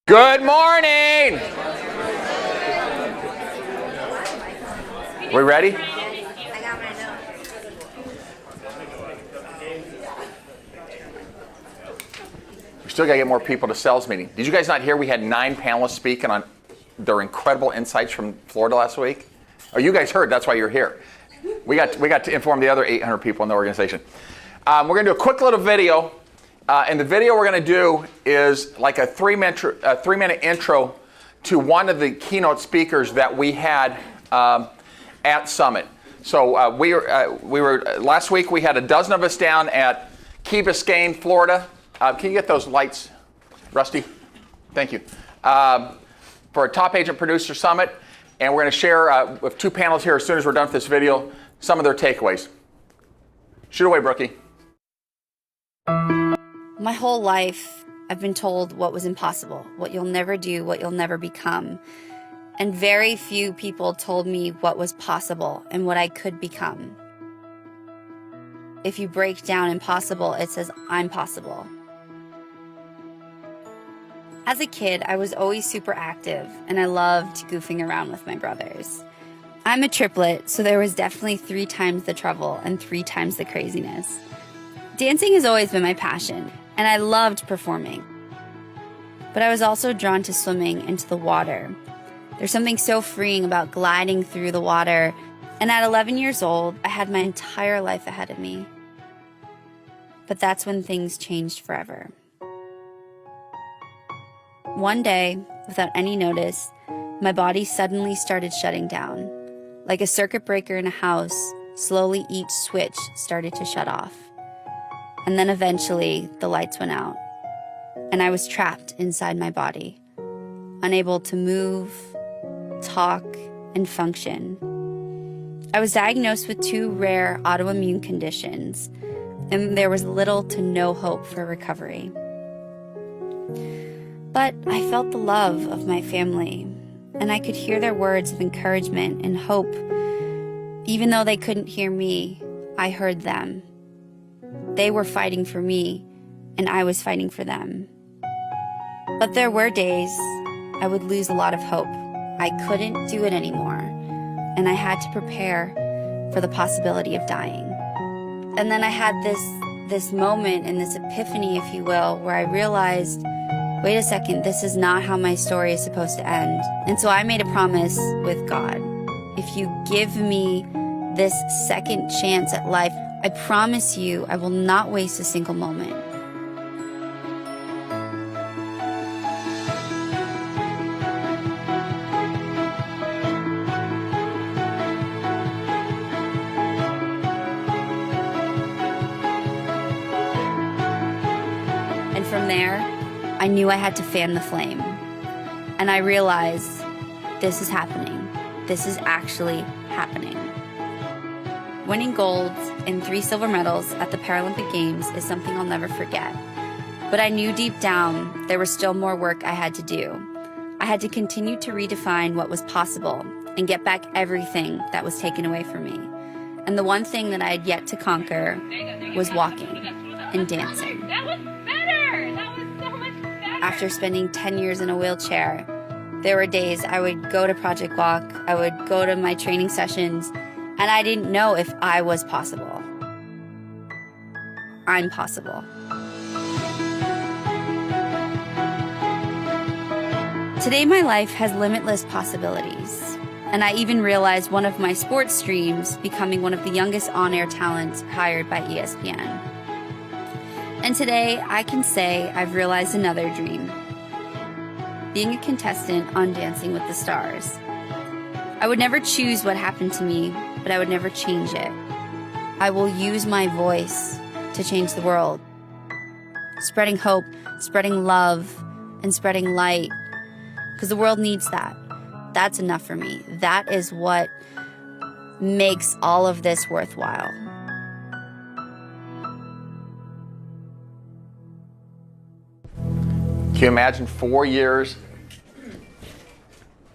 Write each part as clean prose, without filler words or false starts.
Good morning. We ready? We still got to get more people to sales meeting. Did you guys not hear we had 9 panelists speaking on their incredible insights from Florida last week? Oh, you guys heard. That's why you're here. We got to inform the other 800 people in the organization. We're going to do a quick little video. And the video we're going to do is like a 3-minute intro to one of the keynote speakers that we had at Summit. So we were last week we had a dozen of us down at Key Biscayne, Florida. Can you get those lights, Rusty? Thank you. For a Top Agent Producer Summit, and we're going to share with 2 panels here as soon as we're done with this video some of their takeaways. Shoot away, Brookie. My whole life, I've been told what was impossible, what you'll never do, what you'll never become. And very few people told me what was possible and what I could become. If you break down impossible, it says I'm possible. As a kid, I was always super active, and I loved goofing around with my brothers. I'm a triplet, so there was definitely 3 times the trouble and 3 times the craziness. Dancing has always been my passion, and I loved performing. But I was also drawn to swimming and to the water. There's something so freeing about gliding through the water, and at 11 years old, I had my entire life ahead of me. But that's when things changed forever. One day, without any notice, my body suddenly started shutting down. Like a circuit breaker in a house, slowly each switch started to shut off. And then eventually, the lights went out, and I was trapped inside my body, unable to move, talk, and function. I was diagnosed with 2 rare autoimmune conditions, and there was little to no hope for recovery. But I felt the love of my family, and I could hear their words of encouragement and hope. Even though they couldn't hear me, I heard them. They were fighting for me, and I was fighting for them. But there were days I would lose a lot of hope. I couldn't do it anymore, and I had to prepare for the possibility of dying. And then I had this moment and this epiphany, if you will, where I realized, wait a second, this is not how my story is supposed to end. And so I made a promise with God. If you give me this second chance at life, I promise you I will not waste a single moment. And from there, I knew I had to fan the flame. And I realized this is happening. This is actually happening. Winning gold and 3 silver medals at the Paralympic Games is something I'll never forget. But I knew deep down there was still more work I had to do. I had to continue to redefine what was possible and get back everything that was taken away from me. And the one thing that I had yet to conquer was walking and dancing. That was better! That was so much better! After spending 10 years in a wheelchair, there were days I would go to Project Walk, I would go to my training sessions, and I didn't know if I was possible. I'm possible. Today, my life has limitless possibilities. And I even realized one of my sports streams becoming one of the youngest on-air talents hired by ESPN. And today, I can say I've realized another dream. Being a contestant on Dancing with the Stars. I would never choose what happened to me, but I would never change it. I will use my voice to change the world. Spreading hope, spreading love, and spreading light. Because the world needs that. That's enough for me. That is what makes all of this worthwhile. Can you imagine 4 years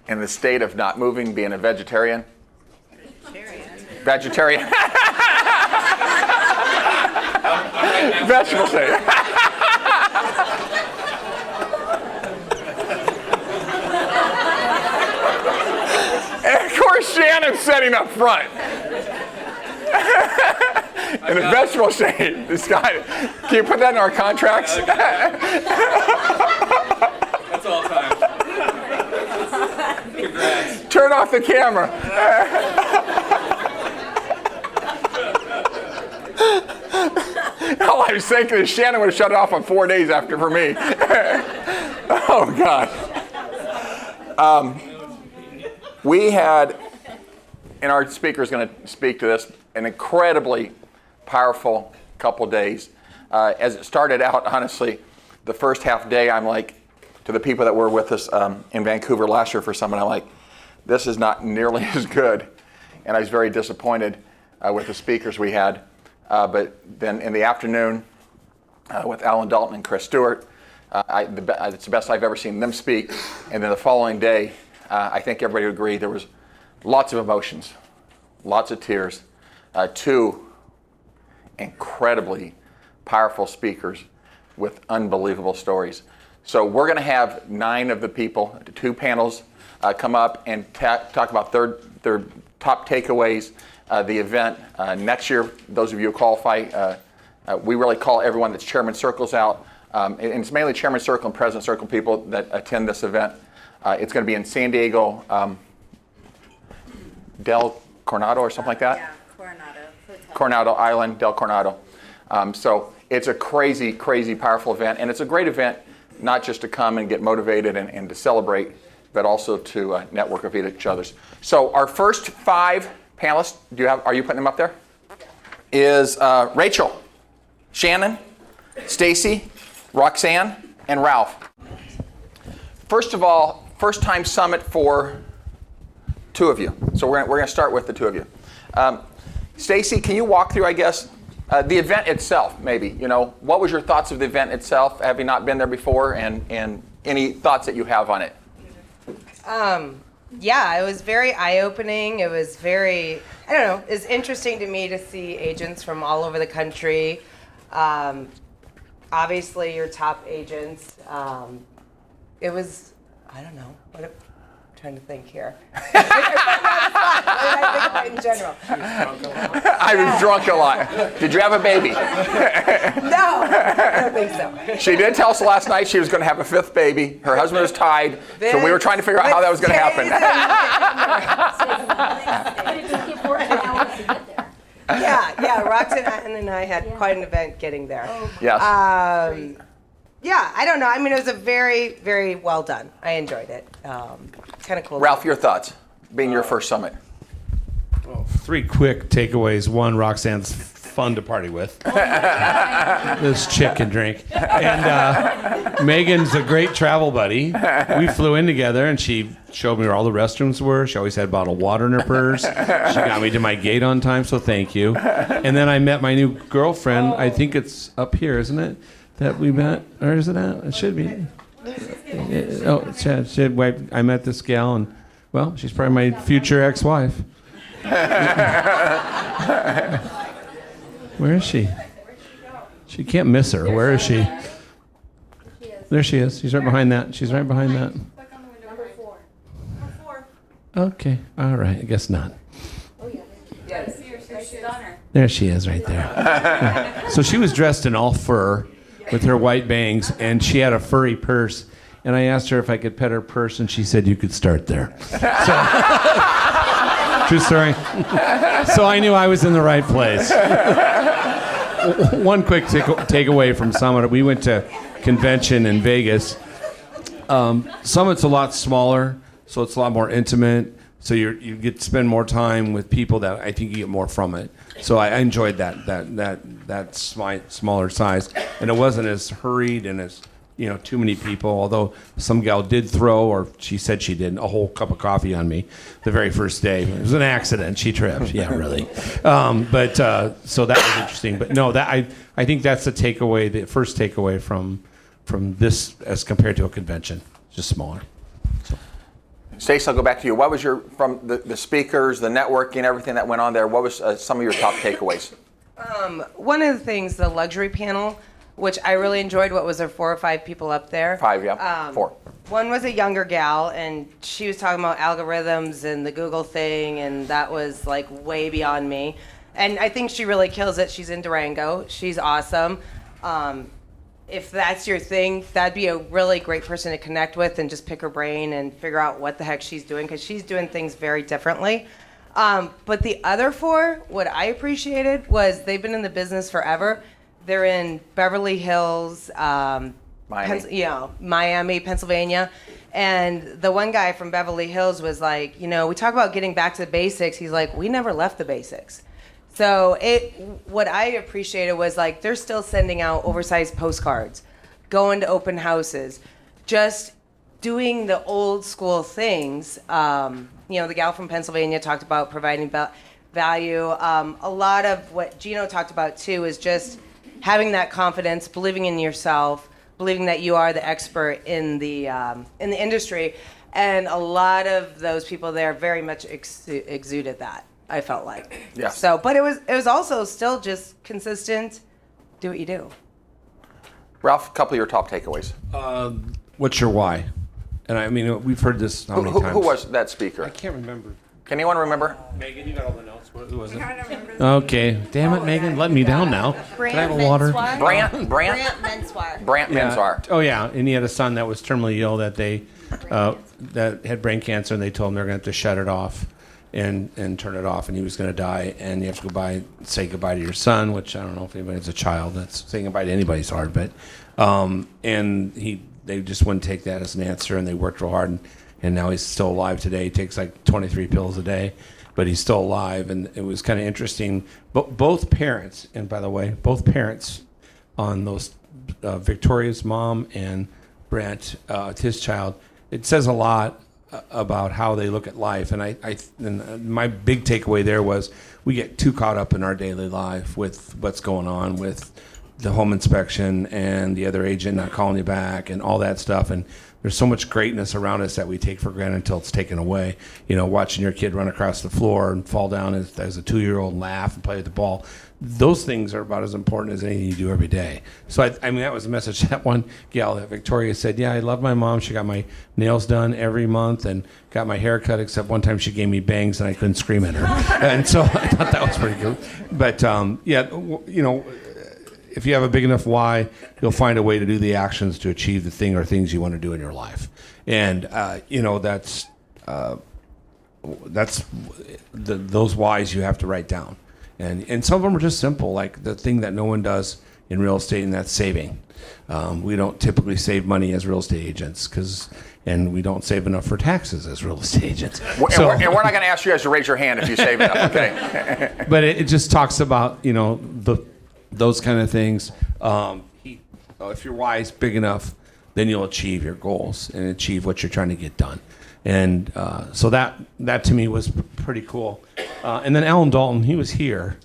in the state of not moving, being a vegetarian? Vegetarian. Vegetable state. Shannon's sitting up front. In the vegetable shade. This guy. Can you put that in our contracts? That's all time. Congrats. Turn off the camera. All I was thinking is Shannon would have shut it off in 4 days after for me. Oh, God. We had, and our speaker is going to speak to this, an incredibly powerful couple days. As it started out, honestly, the first half day, I'm like, to the people that were with us in Vancouver last year for Summit, I'm like, this is not nearly as good. And I was very disappointed with the speakers we had. But then in the afternoon, with Alan Dalton and Chris Stewart, it's the best I've ever seen them speak. And then the following day, I think everybody would agree there was lots of emotions, lots of tears, two incredibly powerful speakers with unbelievable stories. So we're going to have 9 of the people, 2 panels, come up and talk about their top takeaways. The event next year, those of you who qualify, we really call everyone that's Chairman Circles out. And it's mainly Chairman Circle and President Circle people that attend this event. It's going to be in San Diego, Del Coronado or something like that? Yeah, Coronado. Hotel. Coronado Island, Del Coronado. So it's a crazy, crazy, powerful event. And it's a great event, not just to come and get motivated and to celebrate, but also to network with each other. So our first 5 panelists, are you putting them up there? Is Rachel, Shannon, Stacy, Roxanne, and Ralph. First of all, first time summit for 2 of you. So we're going to start with the 2 of you. Stacy, can you walk through, I guess, the event itself, maybe? What was your thoughts of the event itself? Have you not been there before? And any thoughts that you have on it? Yeah, it was very eye-opening. It was very, I don't know, it's interesting to me to see agents from all over the country. Obviously, your top agents. It was, I don't know, I'm trying to think here. What did I think about in general? I was drunk a lot. Did you have a baby? No, I don't think so. She did tell us last night she was going to have a 5th baby. Her husband was tied, so we were trying to figure out how that was going to happen. Yeah, Roxanne and I had quite an event getting there. Yes. Yeah, I don't know. I mean, it was a very, very well done. I enjoyed it. Kind of cool. Ralph, your thoughts, being your first summit. Well, 3 quick takeaways. 1, Roxanne's fun to party with. This chick can drink. And Megan's a great travel buddy. We flew in together, and she showed me where all the restrooms were. She always had a bottle of water in her purse. She got me to my gate on time, so thank you. And then I met my new girlfriend. I think it's up here, isn't it? That we met, or is it out? It should be. Oh, I met this gal, and well, she's probably my future ex-wife. Where is she? She can't miss her. Where is she? There she is. She's right behind that. She's right behind that. Okay. All right. I guess not. There she is, right there. So she was dressed in all fur, with her white bangs, and she had a furry purse. And I asked her if I could pet her purse, and she said you could start there. So, true story. So I knew I was in the right place. One quick takeaway from Summit. We went to convention in Vegas. Summit's a lot smaller, so it's a lot more intimate. So you get to spend more time with people that I think you get more from it. So I enjoyed that smaller size, and it wasn't as hurried and as too many people. Although some gal did throw, or she said she did, a whole cup of coffee on me the very first day. It was an accident. She tripped. Yeah, really. So that was interesting. But no, I think that's the takeaway. The first takeaway from this as compared to a convention, just smaller. Stacey, I'll go back to you. What was from the speakers, the networking, everything that went on there, what was some of your top takeaways? One of the things, the luxury panel, which I really enjoyed. What was there, 4 or 5 people up there? 5, yeah. 4. One was a younger gal, and she was talking about algorithms and the Google thing, and that was like way beyond me. And I think she really kills it. She's in Durango. She's awesome. If that's your thing, that'd be a really great person to connect with and just pick her brain and figure out what the heck she's doing, because she's doing things very differently. But the other 4, what I appreciated was they've been in the business forever. They're in Beverly Hills, Miami, Pennsylvania. And the one guy from Beverly Hills was like, we talk about getting back to the basics. He's like, we never left the basics. So what I appreciated was like they're still sending out oversized postcards, going to open houses, just doing the old school things. The gal from Pennsylvania talked about providing value. A lot of what Gino talked about too is just having that confidence, believing in yourself, believing that you are the expert in the industry, and a lot of those people there very much exuded that. I felt like. Yeah. So, but it was also still just consistent. Do what you do. Ralph, a couple of your top takeaways. What's your why? And I mean, we've heard this how many times. Who was that speaker? I can't remember. Can anyone remember? Megan, you got all the notes. Who was it? Okay. Damn it, Megan. Let me down now. Can I have a water? Brant Menswar. Menswar. Oh, yeah. And he had a son that was terminally ill that that had brain cancer, and they told him they're going to have to shut it off and turn it off, and he was going to die. And you have to say goodbye to your son, which I don't know if anybody has a child. That's saying goodbye to anybody's hard, but they just wouldn't take that as an answer, and they worked real hard, and now he's still alive today. He takes like 23 pills a day, but he's still alive. And it was kind of interesting. But both parents, and by the way, both parents on those, Victoria's mom and Brent, his child, it says a lot about how they look at life. And my big takeaway there was we get too caught up in our daily life with what's going on with the home inspection and the other agent not calling you back and all that stuff. And there's so much greatness around us that we take for granted until it's taken away. Watching your kid run across the floor and fall down as a 2-year-old and laugh and play with the ball. Those things are about as important as anything you do every day. So I mean, that was the message. That one gal, that Victoria, said, yeah, I love my mom. She got my nails done every month and got my hair cut, except one time she gave me bangs and I couldn't scream at her. And so I thought that was pretty good. But if you have a big enough why, you'll find a way to do the actions to achieve the thing or things you want to do in your life. And those whys you have to write down. And some of them are just simple, like the thing that no one does in real estate, and that's saving. We don't typically save money as real estate agents and we don't save enough for taxes as real estate agents. And we're not going to ask you guys to raise your hand if you save enough, okay? But it just talks about, those kind of things. If your why is big enough, then you'll achieve your goals and achieve what you're trying to get done. And so that to me was pretty cool. And then Alan Dalton, he was here,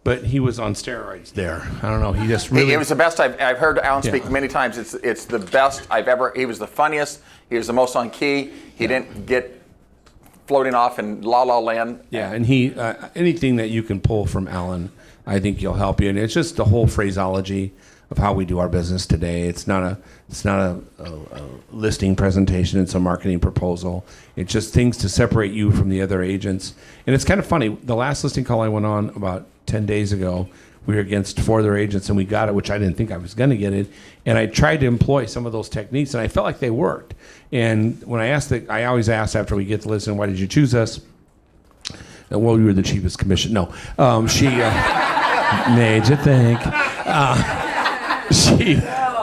but he was on steroids there. I don't know. He just really. It was the best I've heard Alan speak many times. It's the best I've ever. He was the funniest. He was the most on key. He didn't get floating off in la la land. Yeah, and he anything that you can pull from Alan, I think he'll help you. And it's just the whole phraseology of how we do our business today. It's not a listing presentation. It's a marketing proposal. It's just things to separate you from the other agents. And it's kind of funny. The last listing call I went on about 10 days ago, we were against 4 other agents, and we got it, which I didn't think I was going to get it. And I tried to employ some of those techniques, and I felt like they worked. And when I always ask after we get the listing, why did you choose us? Well, we were the cheapest commission. No, she made you think.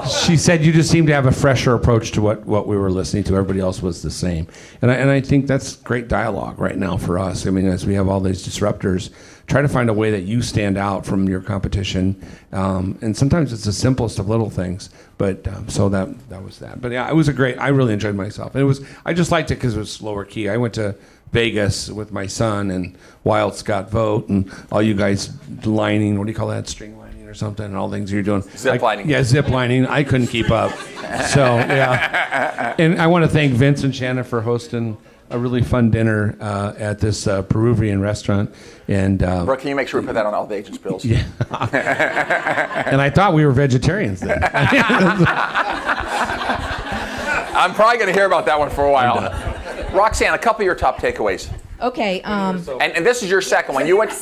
She said you just seem to have a fresher approach to what we were listening to. Everybody else was the same. And I think that's great dialogue right now for us. I mean, as we have all these disruptors, try to find a way that you stand out from your competition. And sometimes it's the simplest of little things. But so that was that. But yeah, it was I really enjoyed myself. And I just liked it because it was lower key. I went to Vegas with my son and Wild Scott Vote and all you guys lining, what do you call that, string lining or something, and all the things you're doing. Zip lining. Yeah, zip lining. I couldn't keep up. So, yeah. And I want to thank Vince and Shannon for hosting a really fun dinner at this Peruvian restaurant. And Brooke, can you make sure we put that on all the agents' bills? yeah. And I thought we were vegetarians then. I'm probably going to hear about that one for a while. Roxanne, a couple of your top takeaways. Okay. And this is your second one. You went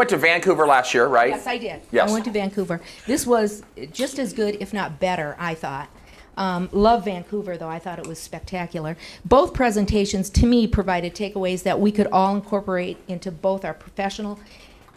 to Vancouver last year, right? Yes, I did. Yes. I went to Vancouver. This was just as good, if not better, I thought. Love Vancouver, though. I thought it was spectacular. Both presentations, to me, provided takeaways that we could all incorporate into both our professional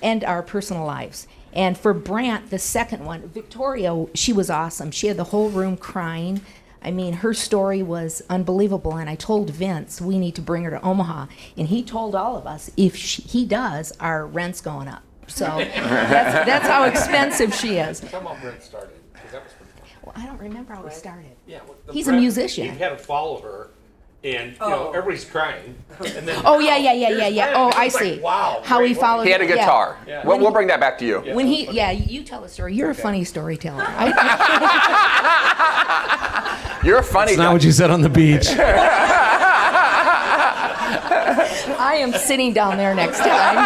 and our personal lives. And for Brant, the second one, Victoria, she was awesome. She had the whole room crying. I mean, her story was unbelievable, and I told Vince we need to bring her to Omaha, and he told all of us if he does, our rent's going up. So that's how expensive she is. Tell me how Brent started, because that was pretty fun. Well, I don't remember how he started. Yeah, well, He's a Brent, musician. He had to follow her, and you know everybody's crying. And then Oh yeah. Brent, Oh, it I was like, see. wow, How great he work. followed. He had a guitar. Yeah. We'll bring that back to you. When he, you tell a story. You're a funny storyteller. You're a funny That's guy. not what you said on the beach. I am sitting down there next time.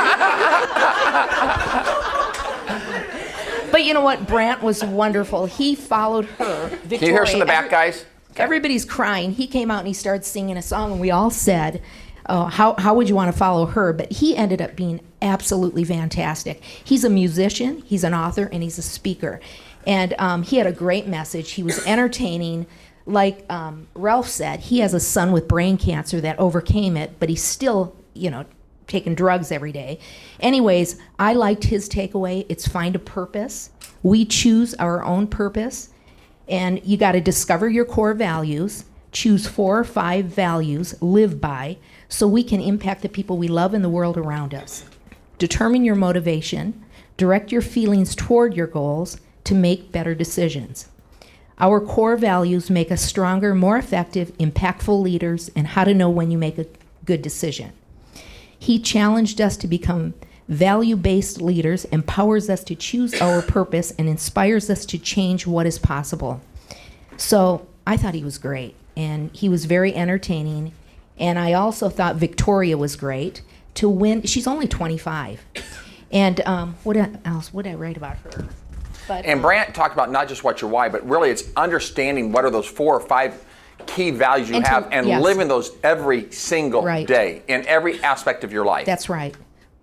But you know what? Brant was wonderful. He followed her. Victoria. Can you hear us in the back, guys? Okay. Everybody's crying. He came out and he started singing a song, and we all said, oh, how would you want to follow her? But he ended up being absolutely fantastic. He's a musician, he's an author, and he's a speaker. And he had a great message. He was entertaining. Like Ralph said, he has a son with brain cancer that overcame it, but he's still, taking drugs every day. Anyways, I liked his takeaway. It's find a purpose. We choose our own purpose. And you got to discover your core values, choose 4 or 5 values, live by, so we can impact the people we love in the world around us. Determine your motivation, direct your feelings toward your goals to make better decisions. Our core values make us stronger, more effective, impactful leaders, and how to know when you make a good decision. He challenged us to become value-based leaders, empowers us to choose our purpose, and inspires us to change what is possible. So I thought he was great, and he was very entertaining. And I also thought Victoria was great to win. She's only 25. And what else would I write about her? But, And Brant talked about not just what's your why, but really it's understanding what are those 4 or 5 key values you And have and yes. living those every single Right. day in every aspect of your life. That's right.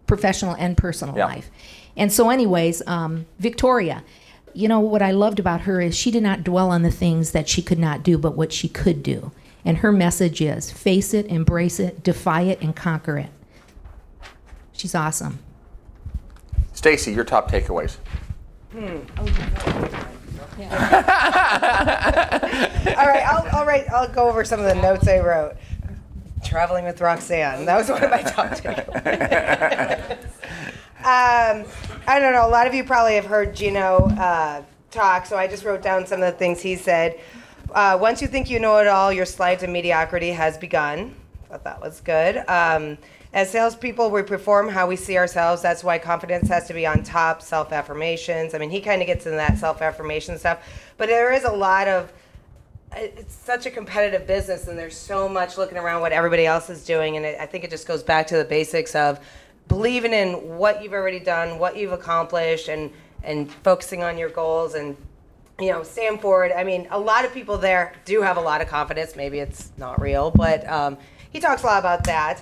Professional and personal Yeah. life. And so anyways, Victoria, what I loved about her is she did not dwell on the things that she could not do, but what she could do. And her message is face it, embrace it, defy it, and conquer it. She's awesome. Stacy, your top takeaways. All right, I'll go over some of the notes I wrote. Traveling with Roxanne. That was one of my top takeaways. I don't know. A lot of you probably have heard Gino talk, so I just wrote down some of the things he said. Once you think you know it all, your slide to mediocrity has begun. Thought that was good. As salespeople, we perform how we see ourselves. That's why confidence has to be on top. Self-affirmations. I mean, he kind of gets into that self-affirmation stuff. But there is a lot of, it's such a competitive business, and there's so much looking around what everybody else is doing. And I think it just goes back to the basics of believing in what you've already done, what you've accomplished, and focusing on your goals and, staying forward. I mean, a lot of people there do have a lot of confidence. Maybe it's not real, but he talks a lot about that.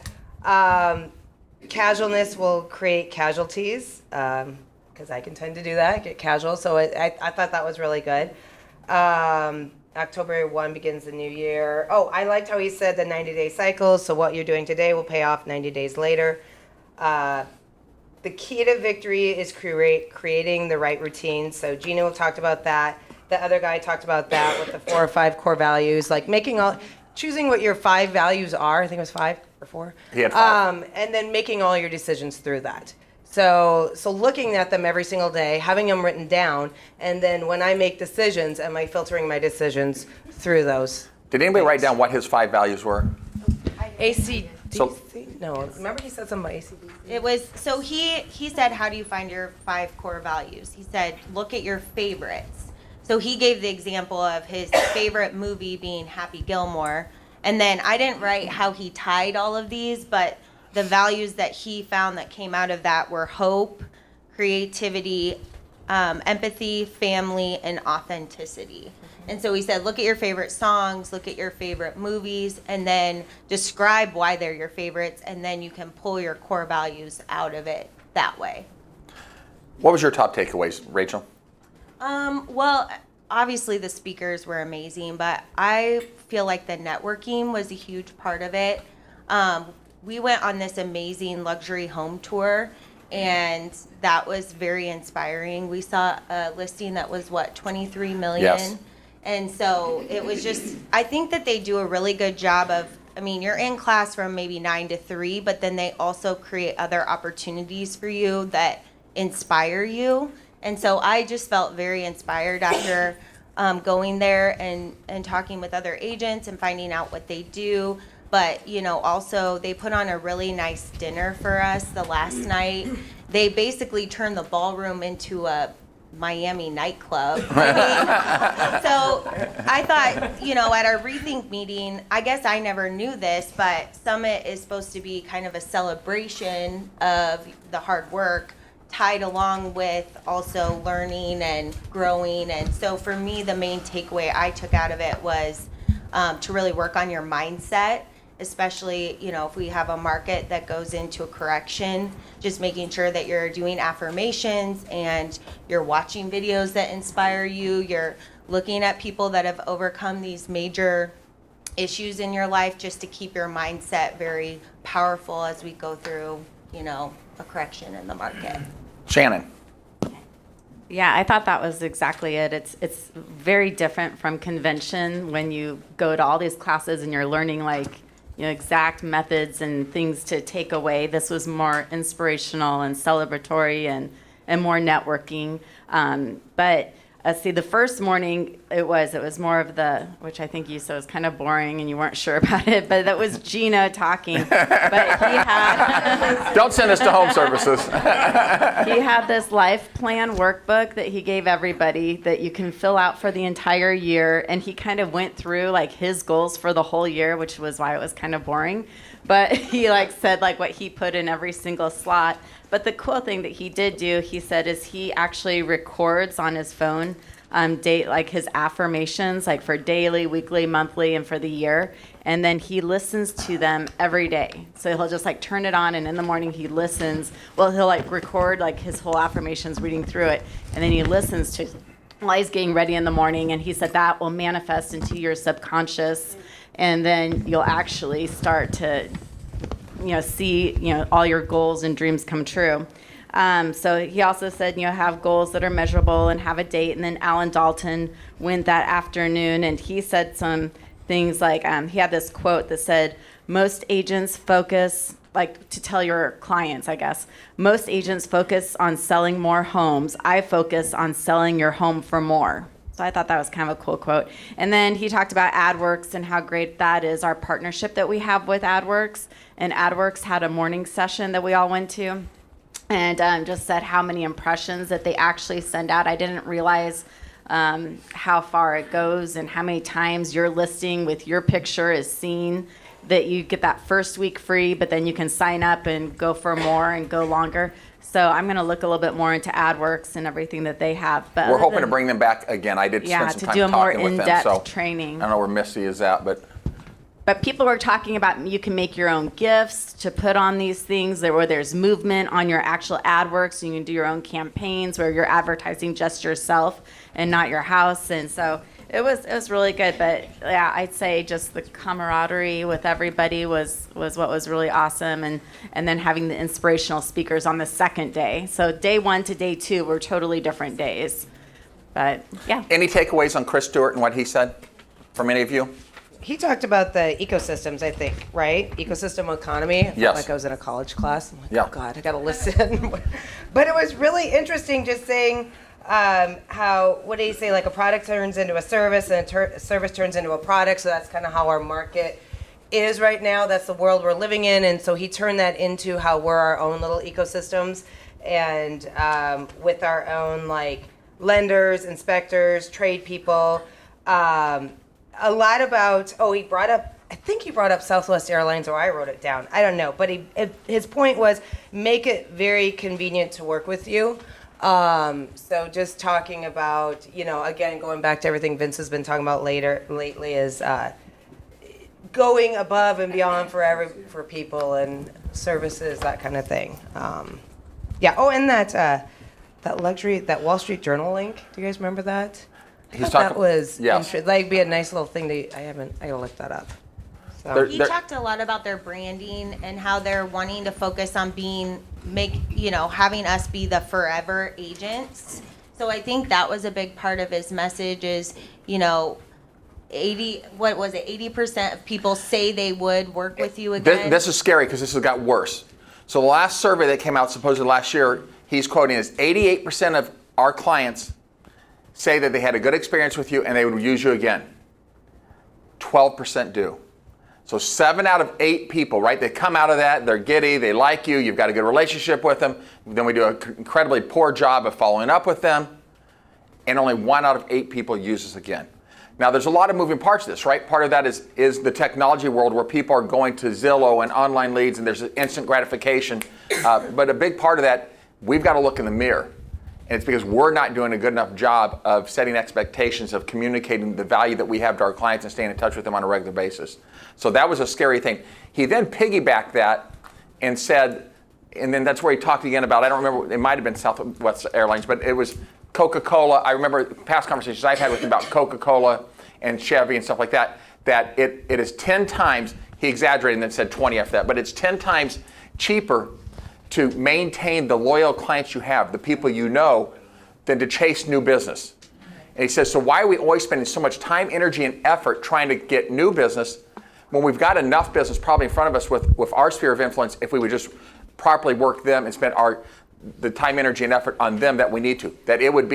Casualness will create casualties, because I can tend to do that, get casual. So I thought that was really good. October 1 begins the new year. Oh, I liked how he said the 90-day cycle. So what you're doing today will pay off 90 days later. The key to victory is creating the right routine. So Gino talked about that. The other guy talked about that with the 4 or 5 core values, like choosing what your 5 values are. I think it was 5 or 4. He had 5. And then making all your decisions through that. So looking at them every single day, having them written down, and then when I make decisions, am I filtering my decisions through those? Did anybody write down what his 5 values were? ACDC? So- No, remember he said something about ACDC? It was, so he said, how do you find your 5 core values? He said, look at your favorites. So he gave the example of his favorite movie being Happy Gilmore, And then I didn't write how he tied all of these, but the values that he found that came out of that were hope, creativity, empathy, family, and authenticity. And so he said, look at your favorite songs, look at your favorite movies, and then describe why they're your favorites, and then you can pull your core values out of it that way. What was your top takeaways, Rachel? Well, obviously the speakers were amazing, but I feel like the networking was a huge part of it. We went on this amazing luxury home tour, and that was very inspiring. We saw a listing that was, 23 million? Yes. And so it was just, I think that they do a really good job of, I mean, you're in class from maybe 9 to 3, but then they also create other opportunities for you that inspire you. And so I just felt very inspired after going there and talking with other agents and finding out what they do. But, you know, also they put on a really nice dinner for us the last night. They basically turned the ballroom into a Miami nightclub. I mean, so I thought, you know, at our Rethink meeting, I guess I never knew this, but Summit is supposed to be kind of a celebration of the hard work tied along with also learning and growing. And so for me, the main takeaway I took out of it was to really work on your mindset, especially, you know, if we have a market that goes into a correction, just making sure that you're doing affirmations and you're watching videos that inspire you, you're looking at people that have overcome these major issues in your life, just to keep your mindset very powerful as we go through, you know, a correction in the market. Shannon. Yeah, I thought that was exactly it. It's very different from convention when you go to all these classes and you're learning like, you know, exact methods and things to take away. This was more inspirational and celebratory and more networking. But see, the first morning it was more of the, which I think you said was kind of boring and you weren't sure about it, but that was Gina talking. But he had Don't send us to home services. he had this life plan workbook that he gave everybody that you can fill out for the entire year, and he kind of went through like his goals for the whole year, which was why it was kind of boring. But he like said like what he put in every single slot. But the cool thing that he did do, he said, is he actually records on his phone date like his affirmations, like for daily, weekly, monthly, and for the year. And then he listens to them every day. So he'll just like turn it on, and in the morning he listens. Well, he'll like record like his whole affirmations, reading through it, and then he listens to while he's getting ready in the morning. And he said that will manifest into your subconscious, and then you'll actually start to, you know, see, you know, all your goals and dreams come true. So he also said, you know, have goals that are measurable and have a date. And then Alan Dalton went that afternoon, and he said some things like, he had this quote that said, most agents focus, like to tell your clients, I guess, most agents focus on selling more homes. I focus on selling your home for more. So I thought that was kind of a cool quote. And then he talked about AdWorks and how great that is, our partnership that we have with AdWorks. And AdWorks had a morning session that we all went to, and just said how many impressions that they actually send out. I didn't realize how far it goes and how many times your listing with your picture is seen, that you get that first week free, but then you can sign up and go for more and go longer. So I'm going to look a little bit more into AdWorks and everything that they have. But We're hoping to bring them back again. I did spend some to time do a more talking with them. in-depth So training. I don't know where Misty is at, But people were talking about you can make your own gifts to put on these things, where there's movement on your actual AdWorks. You can do your own campaigns where you're advertising just yourself and not your house. And so it was really good. But yeah, I'd say just the camaraderie with everybody was what was really awesome. And then having the inspirational speakers on the second day. So day 1 to day 2 were totally different days. But yeah. Any takeaways on Chris Stewart and what he said from any of you? He talked about the ecosystems, I think, right? Ecosystem economy. I felt Yes. like I was in a college class. I'm like, Yeah. oh God, I got to listen. But it was really interesting just saying how, what did he say? Like a product turns into a service, and a service turns into a product. So that's kind of how our market is right now. That's the world we're living in. And so he turned that into how we're our own little ecosystems, and with our own like lenders, inspectors, trade people. A lot about, he brought up I think he brought up Southwest Airlines, or I wrote it down. I don't know, but his point was make it very convenient to work with you. So just talking about, again, going back to everything Vince has been talking about lately is going above and beyond for people and services, that kind of thing. Yeah. Oh, and that luxury, that Wall Street Journal link. Do you guys remember that? That was that'd be a nice little thing I gotta look that up. So. He talked a lot about their branding and how they're wanting to focus on having us be the forever agents. So I think that was a big part of his message is, 80% of people say they would work with you again. This is scary because this has got worse. So the last survey that came out supposedly last year, he's quoting is 88% of our clients say that they had a good experience with you and they would use you again. 12% do. So 7 out of 8 people, right? They come out of that, they're giddy, they like you, you've got a good relationship with them. Then we do an incredibly poor job of following up with them. And only 1 out of 8 people use us again. Now there's a lot of moving parts to this, right? Part of that is the technology world where people are going to Zillow and online leads and there's instant gratification. But a big part of that, we've got to look in the mirror. And it's because we're not doing a good enough job of setting expectations, of communicating the value that we have to our clients and staying in touch with them on a regular basis. So that was a scary thing. He then piggybacked that and said, and then that's where he talked again about, I don't remember, it might have been Southwest Airlines, but it was Coca-Cola. I remember past conversations I've had with him about Coca-Cola and Chevy and stuff like that, that it is 10 times, he exaggerated and then said 20 after that, but it's 10 times cheaper to maintain the loyal clients you have, the people you know, than to chase new business. And he says, so why are we always spending so much time, energy, and effort trying to get new business when we've got enough business probably in front of us with our sphere of influence if we would just properly work them and spend the time, energy, and effort on them that we need to, that it would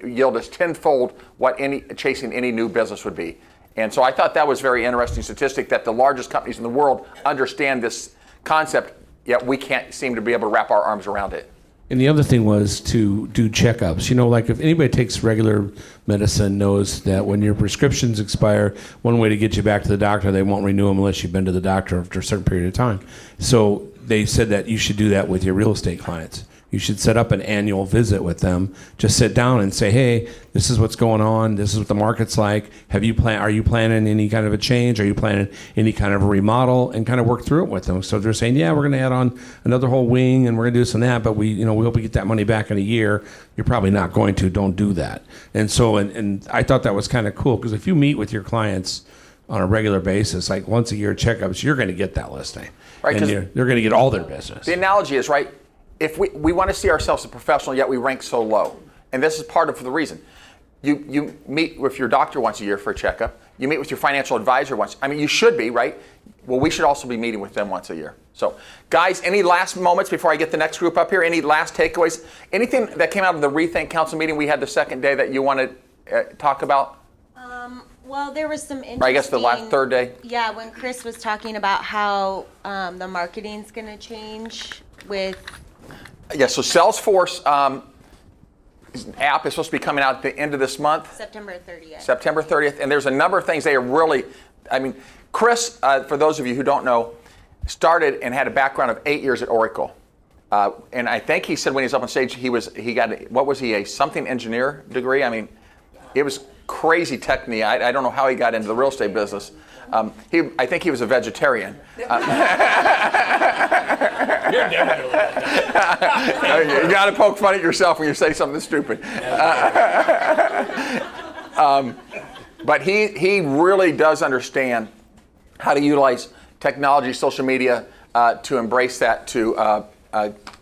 yield us tenfold what chasing any new business would be. And so I thought that was a very interesting statistic that the largest companies in the world understand this concept, yet we can't seem to be able to wrap our arms around it. And the other thing was to do checkups. Like if anybody takes regular medicine knows that when your prescriptions expire, one way to get you back to the doctor, they won't renew them unless you've been to the doctor after a certain period of time. So they said that you should do that with your real estate clients. You should set up an annual visit with them. Just sit down and say, hey, this is what's going on. This is what the market's like. Are you planning any kind of a change? Are you planning any kind of a remodel? And kind of work through it with them. So they're saying, yeah, we're going to add on another whole wing and we're going to do this and that, but we hope we get that money back in a year. You're probably not going to. Don't do that. And so, and I thought that was kind of cool because if you meet with your clients on a regular basis, like once a year checkups, you're going to get that listing. Right, and they're going to get all their business. The analogy is, right, if we want to see ourselves as a professional, yet we rank so low. And this is part of the reason. You meet with your doctor once a year for a checkup. You meet with your financial advisor once. I mean, you should be, right? Well, we should also be meeting with them once a year. So, guys, any last moments before I get the next group up here? Any last takeaways? Anything that came out of the Rethink Council meeting we had the second day that you want to talk about? Well, there was some interesting... I guess the last third day? Yeah, when Chris was talking about how the marketing's going to change with... Yeah, so Salesforce app is supposed to be coming out at the end of this month. September 30th. September 30th. And there's a number of things they are really... I mean, Chris, for those of you who don't know, started and had a background of 8 years at Oracle. And I think he said when he was up on stage, he got, a something engineer degree? I mean, it was crazy technique. I don't know how he got into the real estate business. I think he was a vegetarian. You're definitely You got to poke fun at yourself when you say something stupid. But he really does understand how to utilize technology, social media, to embrace that, to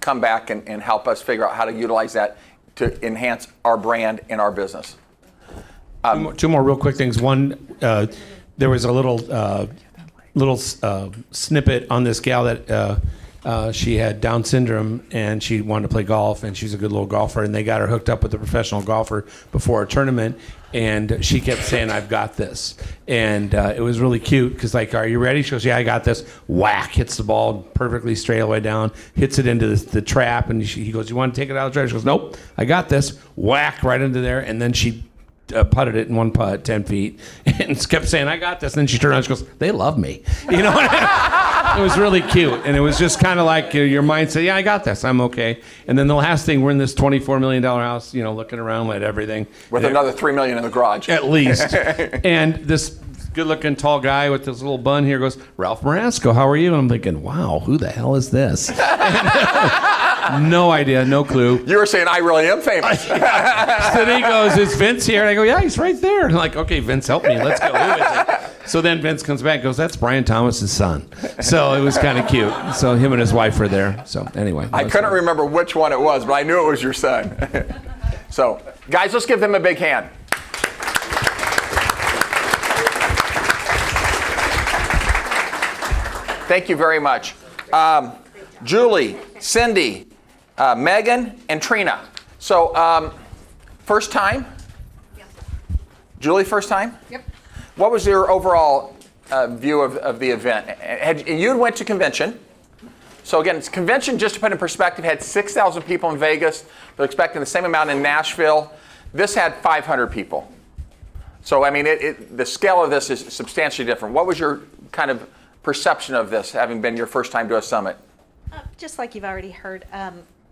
come back and help us figure out how to utilize that to enhance our brand and our business. Two more real quick things. One, there was a little snippet on this gal that she had Down syndrome and she wanted to play golf, and she's a good little golfer, and they got her hooked up with a professional golfer before a tournament, and she kept saying, I've got this. And it was really cute because, like, are you ready? She goes, yeah, I got this. Whack, hits the ball perfectly straight all the way down, hits it into the trap, and he goes, you want to take it out of the trap? She goes, nope, I got this. Whack, right into there, and then she putted it in one putt, 10 feet, and kept saying, I got this. And then she turned around and she goes, they love me. You know, it was really cute. And it was just kind of like your mind said, yeah, I got this. I'm okay. And then the last thing, we're in this $24 million house, you know, looking around at everything. With another $3 million in the garage. At least. And this good-looking tall guy with this little bun here goes, Ralph Marasco, how are you? And I'm thinking, wow, who the hell is this? No idea, no clue. You were saying, I really am famous. So then he goes, is Vince here? And I go, yeah, he's right there. And I'm like, okay, Vince, help me. Let's go. Who is it? So then Vince comes back and goes, that's Brian Thomas's son. So it was kind of cute. So him and his wife were there. So anyway. I couldn't remember which one it was, but I knew it was your son. So, guys, let's give them a big hand. Thank you very much. Julie, Cindy, Megan, and Trina. So, first time? Yep. Julie, first time? Yep. What was your overall view of the event? You went to convention. So again, it's convention, just to put in perspective, had 6,000 people in Vegas. They're expecting the same amount in Nashville. This had 500 people. So, I mean, the scale of this is substantially different. What was your kind of perception of this, having been your first time to a summit? Just like you've already heard,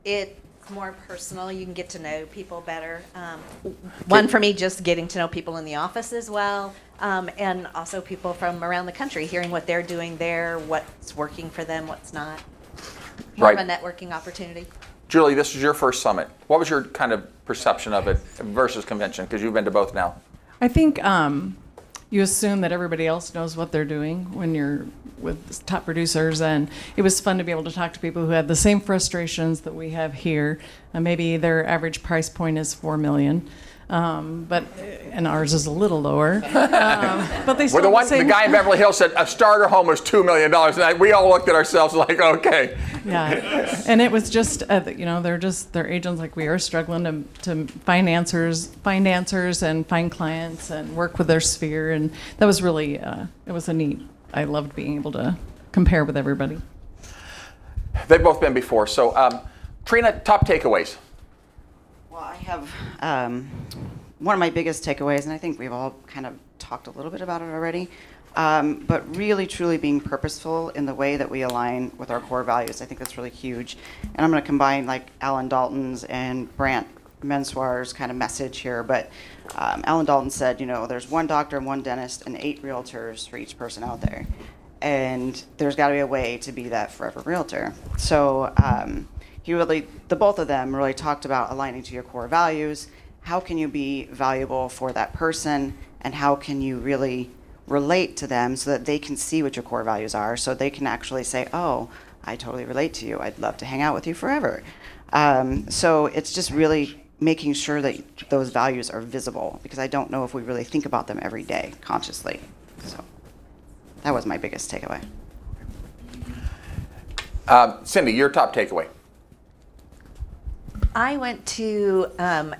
it's more personal. You can get to know people better. One for me, just getting to know people in the office as well, and also people from around the country, hearing what they're doing there, what's working for them, what's not. More of a networking opportunity. Julie, this is your first summit. What was your kind of perception of it versus convention? Because you've been to both now. I think you assume that everybody else knows what they're doing when you're with top producers, and it was fun to be able to talk to people who had the same frustrations that we have here. Maybe their average price point is $4 million, and ours is a little lower. But they still the guy in Beverly Hills said a starter home was $2 million, and we all looked at ourselves like, okay. Yeah, and it was just they're agents like we are, struggling to find answers and find clients and work with their sphere, and that was really it was a neat. I loved being able to compare with everybody. They've both been before, so Trina, top takeaways. Well, I have one of my biggest takeaways, and I think we've all kind of talked a little bit about it already. But really, truly being purposeful in the way that we align with our core values. I think that's really huge. And I'm going to combine like Alan Dalton's and Brant Mensoir's kind of message here. But Alan Dalton said, you know, there's one doctor and one dentist and 8 realtors for each person out there. And there's got to be a way to be that forever realtor. So the both of them really talked about aligning to your core values. How can you be valuable for that person? And how can you really relate to them so that they can see what your core values are, so they can actually say, oh, I totally relate to you. I'd love to hang out with you forever. So it's just really making sure that those values are visible, because I don't know if we really think about them every day consciously. So that was my biggest takeaway. Cindy, your top takeaway. I went to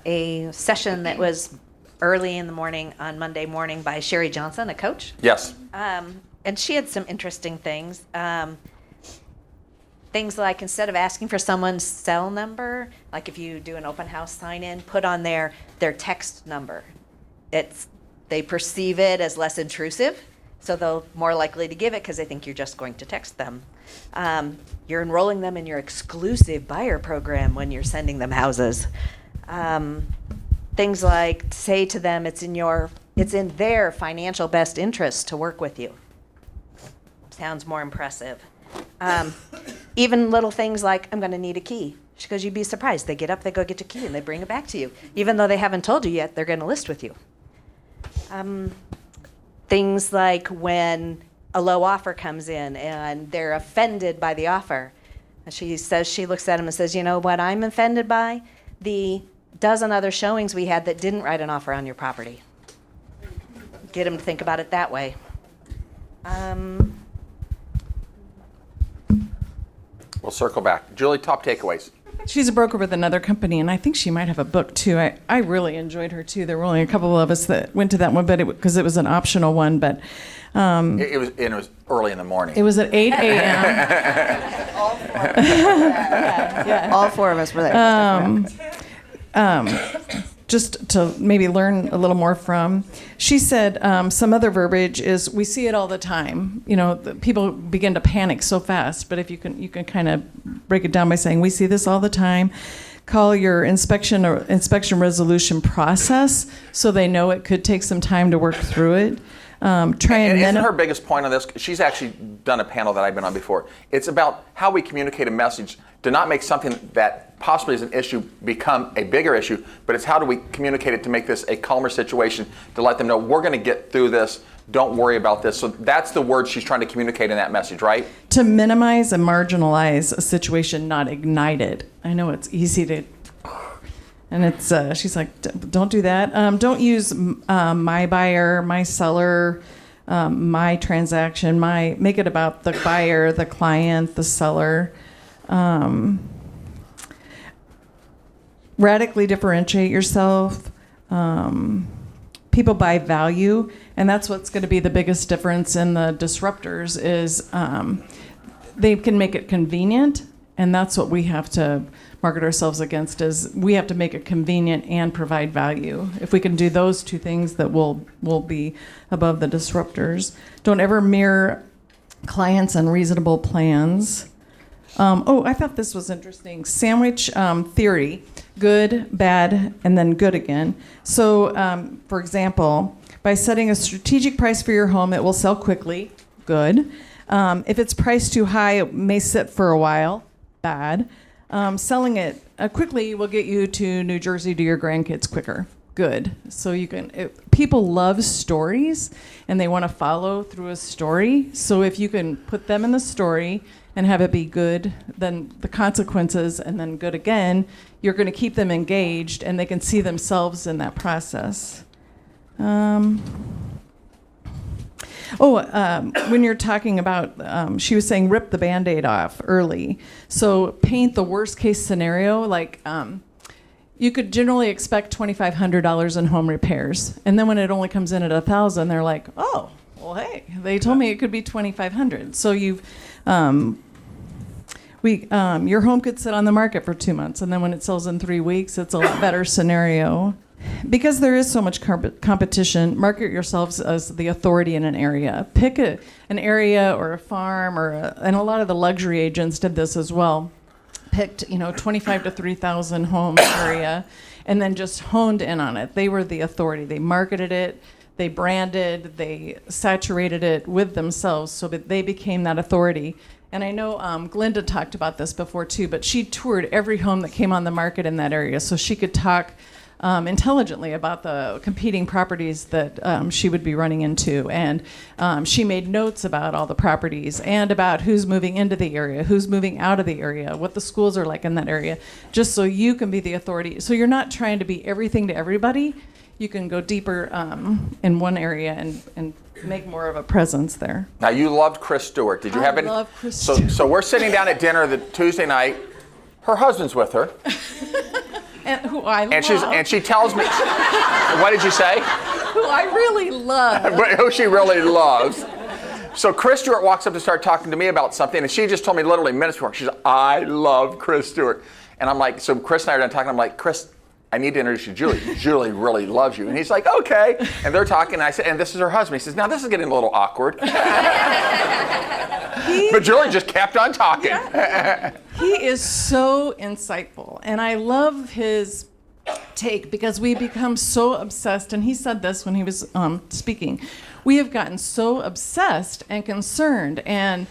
a session that was early in the morning on Monday morning by Sherry Johnson, a coach. Yes. And she had some interesting things. Things like, instead of asking for someone's cell number, like if you do an open house sign-in, put on their text number. They perceive it as less intrusive, so they're more likely to give it because they think you're just going to text them. You're enrolling them in your exclusive buyer program when you're sending them houses. Things like, say to them, it's in their financial best interest to work with you. Sounds more impressive. Even little things like, I'm going to need a key. She goes, you'd be surprised. They get up, they go get your key, and they bring it back to you. Even though they haven't told you yet, they're going to list with you. Things like when a low offer comes in and they're offended by the offer. And she says, she looks at him and says, you know what I'm offended by? The dozen other showings we had that didn't write an offer on your property. Get them to think about it that way. We'll circle back. Julie, top takeaways. She's a broker with another company, and I think she might have a book too. I really enjoyed her too. There were only a couple of us that went to that one, but because it was an optional one. But it was early in the morning. It was at 8 a.m. All four of us were there. just to maybe learn a little more from. She said some other verbiage is, we see it all the time. People begin to panic so fast, but if you can kind of break it down by saying, we see this all the time. Call your inspection or inspection resolution process so they know it could take some time to work through it. Isn't her biggest point on this? She's actually done a panel that I've been on before. It's about how we communicate a message to not make something that possibly is an issue become a bigger issue, but it's how do we communicate it to make this a calmer situation, to let them know we're going to get through this, don't worry about this. So that's the word she's trying to communicate in that message, right? To minimize and marginalize a situation, not ignite it. I know it's easy to, and it's, she's like, don't do that. Don't use my buyer, my seller, my transaction, make it about the buyer, the client, the seller. Radically differentiate yourself. People buy value, and that's what's going to be the biggest difference in the disruptors is they can make it convenient, and that's what we have to market ourselves against, is we have to make it convenient and provide value. If we can do those two things, that we'll be above the disruptors. Don't ever mirror clients' unreasonable plans. I thought this was interesting. Sandwich theory, good, bad, and then good again. So, for example, by setting a strategic price for your home, it will sell quickly, good. If it's priced too high, it may sit for a while, bad. Selling it quickly will get you to New Jersey to your grandkids quicker, good. So people love stories, and they want to follow through a story. So if you can put them in the story and have it be good, then the consequences, and then good again, you're going to keep them engaged, and they can see themselves in that process. When you're talking about, she was saying rip the Band-Aid off early. So paint the worst case scenario, like you could generally expect $2,500 in home repairs. And then when it only comes in at $1,000, they're like, oh, well, hey, they told me it could be $2,500. So your home could sit on the market for 2 months, and then when it sells in 3 weeks, it's a lot better scenario. Because there is so much competition, market yourselves as the authority in an area. Pick an area or a farm, and a lot of the luxury agents did this as well. Picked 25 to 3,000 home area, and then just honed in on it. They were the authority. They marketed it. They branded, they saturated it with themselves so that they became that authority. And I know Glinda talked about this before too, but she toured every home that came on the market in that area so she could talk intelligently about the competing properties that she would be running into. And she made notes about all the properties and about who's moving into the area, who's moving out of the area, what the schools are like in that area, just so you can be the authority. So you're not trying to be everything to everybody. You can go deeper in one area and make more of a presence there. Now, you loved Chris Stewart. Did you have any? I love Chris Stewart. So we're sitting down at dinner the Tuesday night. Her husband's with her. And who I love. And she tells me, what did you say? Who I really love. Who she really loves. So Chris Stewart walks up to start talking to me about something, and she just told me literally minutes before, she's like, I love Chris Stewart. And I'm like, so Chris and I are done talking, I'm like, Chris, I need to introduce you to Julie. Julie really loves you. And he's like, okay. And they're talking, and I said, and this is her husband. He says, now this is getting a little awkward. But Julie just kept on talking. Yeah. He is so insightful, and I love his take because we become so obsessed, and he said this when he was speaking, we have gotten so obsessed and concerned and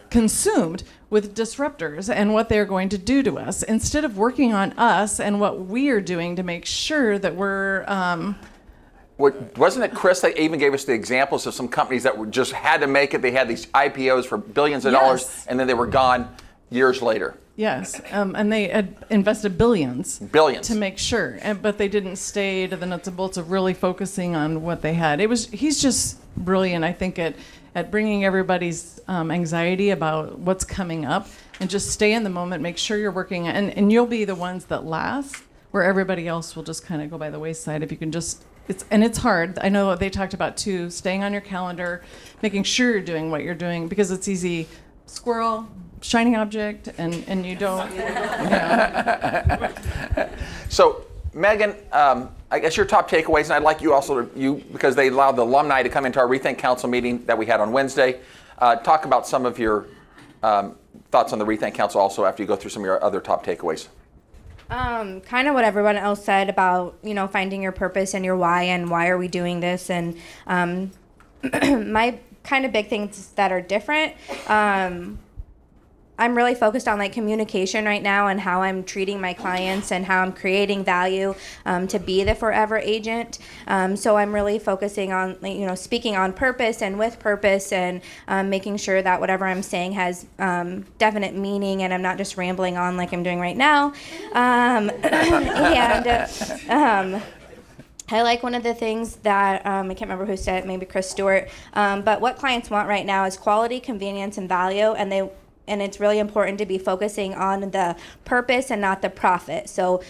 consumed with disruptors and what they're going to do to us, instead of working on us and what we are doing to make sure that we're... Wasn't it Chris that even gave us the examples of some companies that just had to make it? They had these IPOs for billions of dollars, and then they were gone years later. Yes, and they had invested billions to make sure, but they didn't stay to the nuts and bolts of really focusing on what they had. He's just brilliant, I think, at bringing everybody's anxiety about what's coming up, and just stay in the moment, make sure you're working, and you'll be the ones that last, where everybody else will just kind of go by the wayside if you can just... It's hard. I know they talked about too, staying on your calendar, making sure you're doing what you're doing, because it's easy. Squirrel, shining object, and you don't. So Megan, I guess your top takeaways, and I'd like you also because they allowed the alumni to come into our Rethink Council meeting that we had on Wednesday. Talk about some of your thoughts on the Rethink Council also after you go through some of your other top takeaways. Kind of what everyone else said about, finding your purpose and your why and why are we doing this. And my kind of big things that are different, I'm really focused on communication right now and how I'm treating my clients and how I'm creating value to be the forever agent. So I'm really focusing on speaking on purpose and with purpose and making sure that whatever I'm saying has definite meaning and I'm not just rambling on like I'm doing right now. I like one of the things that, I can't remember who said it, maybe Chris Stewart, but what clients want right now is quality, convenience, and value, and it's really important to be focusing on the purpose and not the profit. So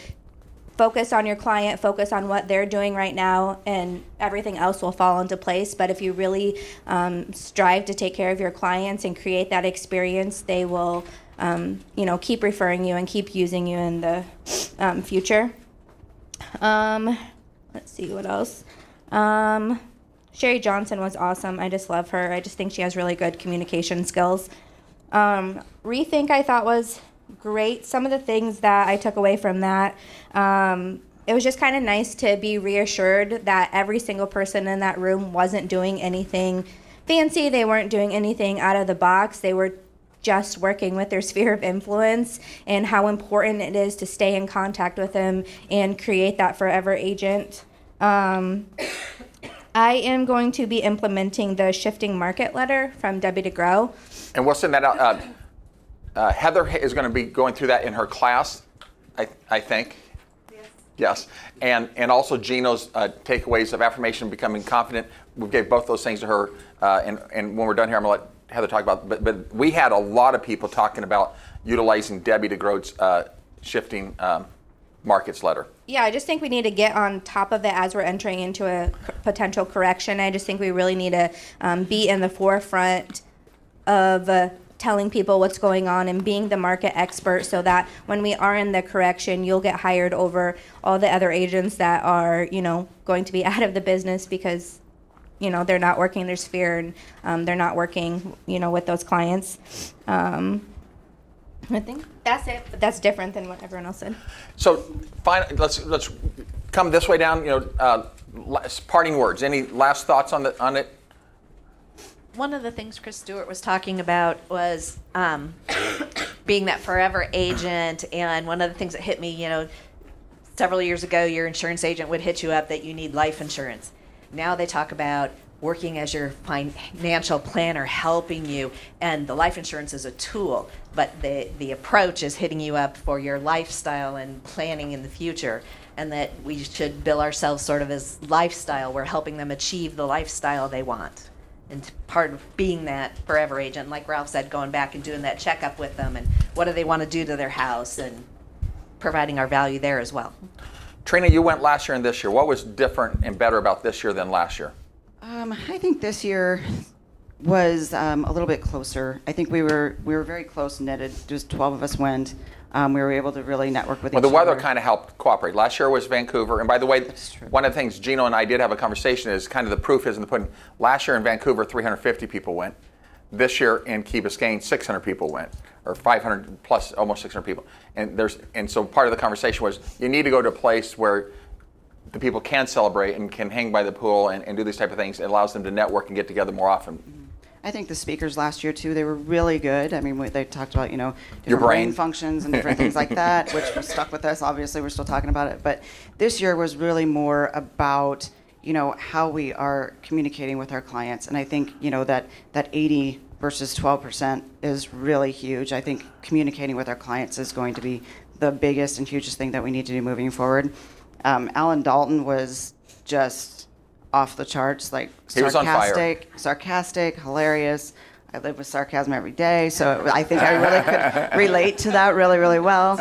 focus on your client, focus on what they're doing right now, and everything else will fall into place. But if you really strive to take care of your clients and create that experience, they will keep referring you and keep using you in the future. Let's see what else. Sherry Johnson was awesome. I just love her. I just think she has really good communication skills. Rethink I thought was great. Some of the things that I took away from that, it was just kind of nice to be reassured that every single person in that room wasn't doing anything fancy. They weren't doing anything out of the box. They were just working with their sphere of influence and how important it is to stay in contact with them and create that forever agent. I am going to be implementing the shifting market letter from Debbie to Grow. And we'll send that out. Heather is going to be going through that in her class, I think. Yes. And also Gino's takeaways of affirmation, becoming confident. We gave both those things to her. And when we're done here, I'm going to let Heather talk about it. But we had a lot of people talking about utilizing Debbie DeGroat's shifting markets letter. Yeah, I just think we need to get on top of it as we're entering into a potential correction. I just think we really need to be in the forefront of telling people what's going on and being the market expert so that when we are in the correction, you'll get hired over all the other agents that are, going to be out of the business because, they're not working their sphere and they're not working, with those clients. I think that's it, but that's different than what everyone else said. So, fine. Let's come this way down. Parting words. Any last thoughts on it? One of the things Chris Stewart was talking about was being that forever agent, and one of the things that hit me, several years ago, your insurance agent would hit you up that you need life insurance. Now they talk about working as your financial planner, helping you, and the life insurance is a tool, but the approach is hitting you up for your lifestyle and planning in the future, and that we should bill ourselves sort of as lifestyle. We're helping them achieve the lifestyle they want. And part of being that forever agent, like Ralph said, going back and doing that checkup with them and what do they want to do to their house and providing our value there as well. Trina, you went last year and this year. What was different and better about this year than last year? I think this year was a little bit closer. I think we were very close knitted. Just 12 of us went. We were able to really network with each other. Well, the weather kind of helped cooperate. Last year was Vancouver. And by the way, one of the things Gino and I did have a conversation is kind of the proof is in the pudding. Last year in Vancouver, 350 people went. This year in Key Biscayne, 600 people went, or 500 plus, almost 600 people. And so part of the conversation was you need to go to a place where the people can celebrate and can hang by the pool and do these type of things. It allows them to network and get together more often. I think the speakers last year too, they were really good. I mean, they talked about, different Your brain brain functions and different things like that, which was stuck with us. Obviously, we're still talking about it. But this year was really more about, how we are communicating with our clients. And I think, that 80 versus 12% is really huge. I think communicating with our clients is going to be the biggest and hugest thing that we need to do moving forward. Alan Dalton was just off the charts, like he was on fire. Sarcastic, hilarious. I live with sarcasm every day, so I think I really could relate to that really, really well.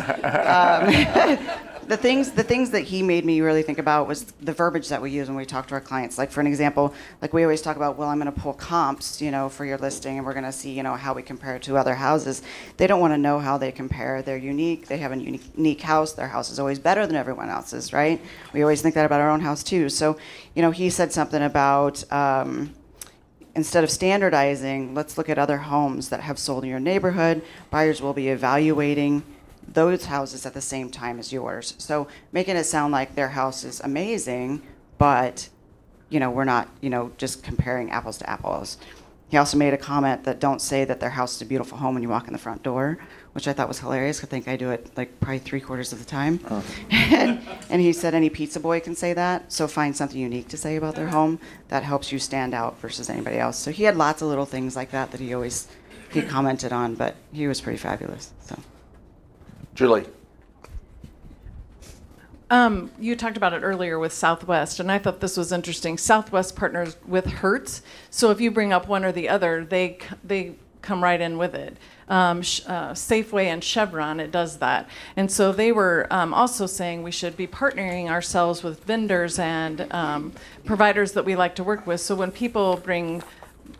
the things that he made me really think about was the verbiage that we use when we talk to our clients. Like, for an example, like we always talk about, well, I'm going to pull comps, for your listing, and we're going to see, how we compare to other houses. They don't want to know how they compare. They're unique. They have a unique house. Their house is always better than everyone else's, right? We always think that about our own house too. So, he said something about instead of standardizing, let's look at other homes that have sold in your neighborhood. Buyers will be evaluating those houses at the same time as yours. So making it sound like their house is amazing, but we're not, just comparing apples to apples. He also made a comment that don't say that their house is a beautiful home when you walk in the front door, which I thought was hilarious. I think I do it like probably 3/4 of the time. Oh. And he said any pizza boy can say that, so find something unique to say about their home that helps you stand out versus anybody else. So he had lots of little things like that he commented on, but he was pretty fabulous. So, Julie. You talked about it earlier with Southwest, and I thought this was interesting. Southwest partners with Hertz, so if you bring up one or the other, they come right in with it. Safeway and Chevron, it does that. And so they were also saying we should be partnering ourselves with vendors and providers that we like to work with. So when people bring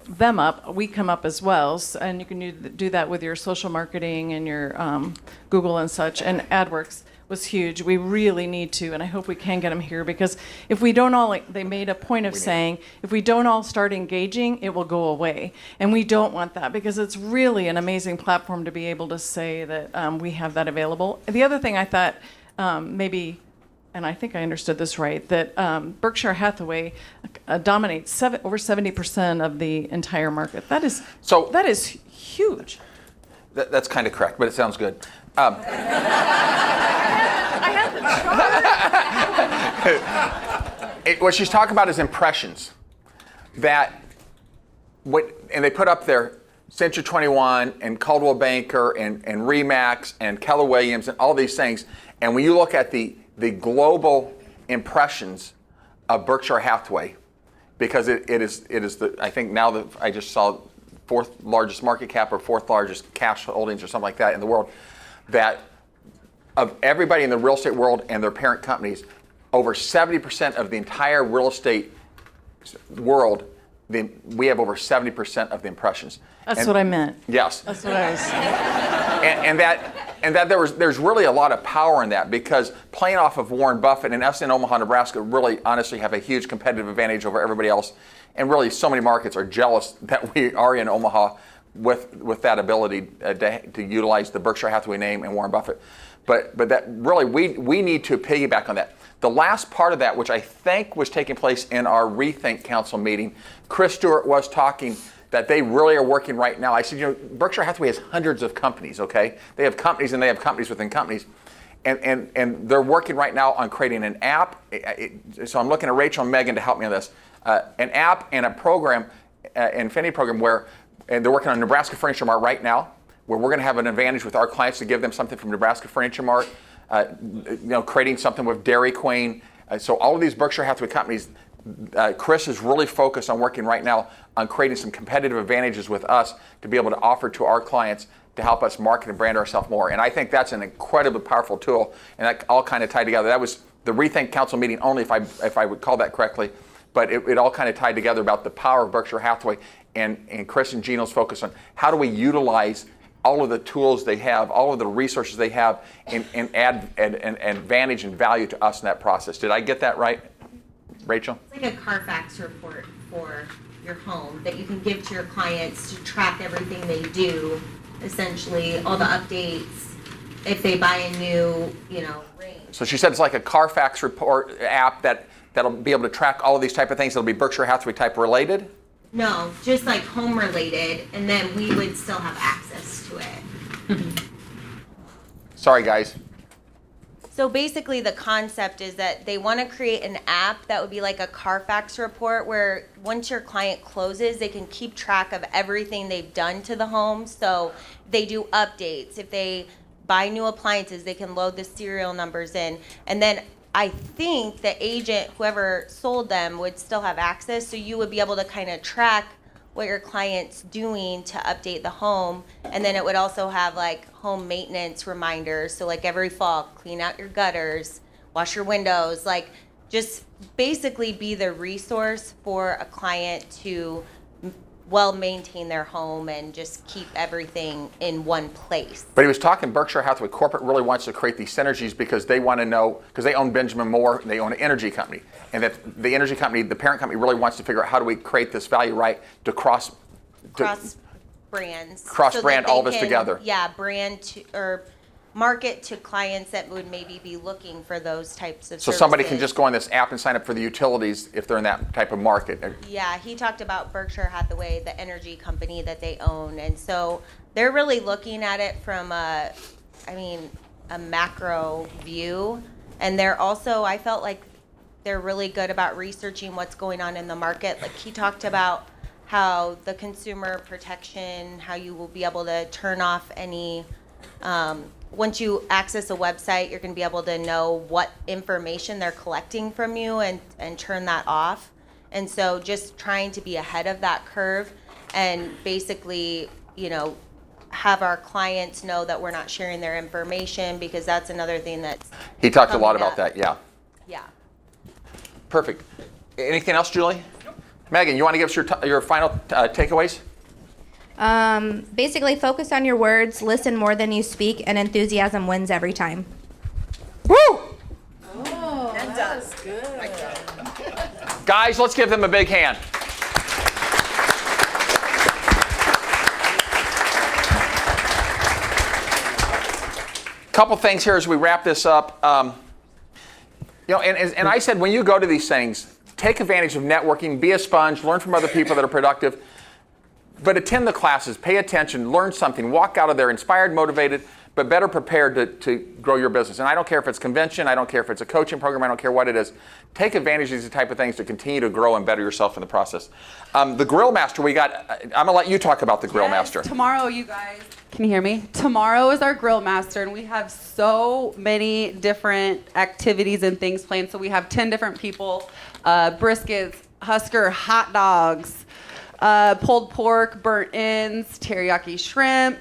them up, we come up as well. And you can do that with your social marketing and your Google and such. And AdWorks was huge. We really need to, and I hope we can get them here, because if we don't all, they made a point of saying, if we don't all start engaging, it will go away. And we don't want that, because it's really an amazing platform to be able to say that we have that available. The other thing I thought maybe, and I think I understood this right, that Berkshire Hathaway dominates over 70% of the entire market. That is huge. That's kind of correct, but it sounds good. What she's talking about is impressions. And they put up there Century 21 and Coldwell Banker and Remax and Keller Williams and all these things. And when you look at the global impressions of Berkshire Hathaway, because it is I think now I just saw fourth largest market cap or fourth largest cash holdings or something like that in the world, that of everybody in the real estate world and their parent companies, over 70% of the entire real estate world, we have over 70% of the impressions. That's what I meant. Yes. That's what I was saying. and that there's really a lot of power in that, because playing off of Warren Buffett and us in Omaha, Nebraska really honestly have a huge competitive advantage over everybody else. And really so many markets are jealous that we are in Omaha with that ability to utilize the Berkshire Hathaway name and Warren Buffett. But that really, we need to piggyback on that. The last part of that, which I think was taking place in our Rethink Council meeting, Chris Stewart was talking that they really are working right now. I said, Berkshire Hathaway has hundreds of companies, okay? They have companies and they have companies within companies. And they're working right now on creating an app. So I'm looking at Rachel and Megan to help me on this. An app and a program, Infinity program, where and they're working on Nebraska Furniture Mart right now, where we're going to have an advantage with our clients to give them something from Nebraska Furniture Mart, creating something with Dairy Queen. So all of these Berkshire Hathaway companies, Chris is really focused on working right now on creating some competitive advantages with us to be able to offer to our clients to help us market and brand ourselves more. And I think that's an incredibly powerful tool, and that all kind of tied together. That was the Rethink Council meeting only, if I would call that correctly, but it all kind of tied together about the power of Berkshire Hathaway and Chris and Gino's focus on how do we utilize all of the tools they have, all of the resources they have, and add an advantage and value to us in that process. Did I get that right, Rachel? It's like a Carfax report for your home that you can give to your clients to track everything they do, essentially all the updates, if they buy a new, range. So she said it's like a Carfax report app that'll be able to track all of these type of things. It'll be Berkshire Hathaway type related? No, just like home related, and then we would still have access to it. Sorry, guys. So basically the concept is that they want to create an app that would be like a Carfax report, where once your client closes, they can keep track of everything they've done to the home. So they do updates. If they buy new appliances, they can load the serial numbers in. And then I think the agent, whoever sold them, would still have access. So you would be able to kind of track what your client's doing to update the home. And then it would also have like home maintenance reminders. So like every fall, clean out your gutters, wash your windows, like just basically be the resource for a client to well maintain their home and just keep everything in one place. But he was talking Berkshire Hathaway Corporate really wants to create these synergies because they want to know, because they own Benjamin Moore and they own an energy company. And that the energy company, the parent company, really wants to figure out how do we create this value right to cross brands. Cross-brand all this together. Yeah, brand to, or market to clients that would maybe be looking for those types of So services. somebody can just go on this app and sign up for the utilities if they're in that type of market. Yeah, he talked about Berkshire Hathaway, the energy company that they own. And so they're really looking at it from a macro view. And they're also, I felt like they're really good about researching what's going on in the market. Like he talked about how the consumer protection, how you will be able to turn off any, once you access a website, you're going to be able to know what information they're collecting from you and turn that off. And so just trying to be ahead of that curve and basically, have our clients know that we're not sharing their information, because that's another thing that's He talked a lot coming about up. that, yeah. Yeah. Perfect. Anything else, Julie? Megan, you want to give us your final takeaways? Basically, focus on your words, listen more than you speak, and enthusiasm wins every time. Woo! Oh, that was good. Guys, let's give them a big hand. Couple things here as we wrap this up. And I said when you go to these things, take advantage of networking, be a sponge, learn from other people that are productive, but attend the classes, pay attention, learn something, walk out of there inspired, motivated, but better prepared to grow your business. And I don't care if it's convention, I don't care if it's a coaching program, I don't care what it is. Take advantage of these type of things to continue to grow and better yourself in the process. The Grill Master, I'm going to let you talk about the Grill Master. Tomorrow, you guys, can you hear me? Tomorrow is our Grill Master, and we have so many different activities and things planned. So we have 10 different people, briskets, Husker hot dogs, pulled pork, burnt ends, teriyaki shrimp,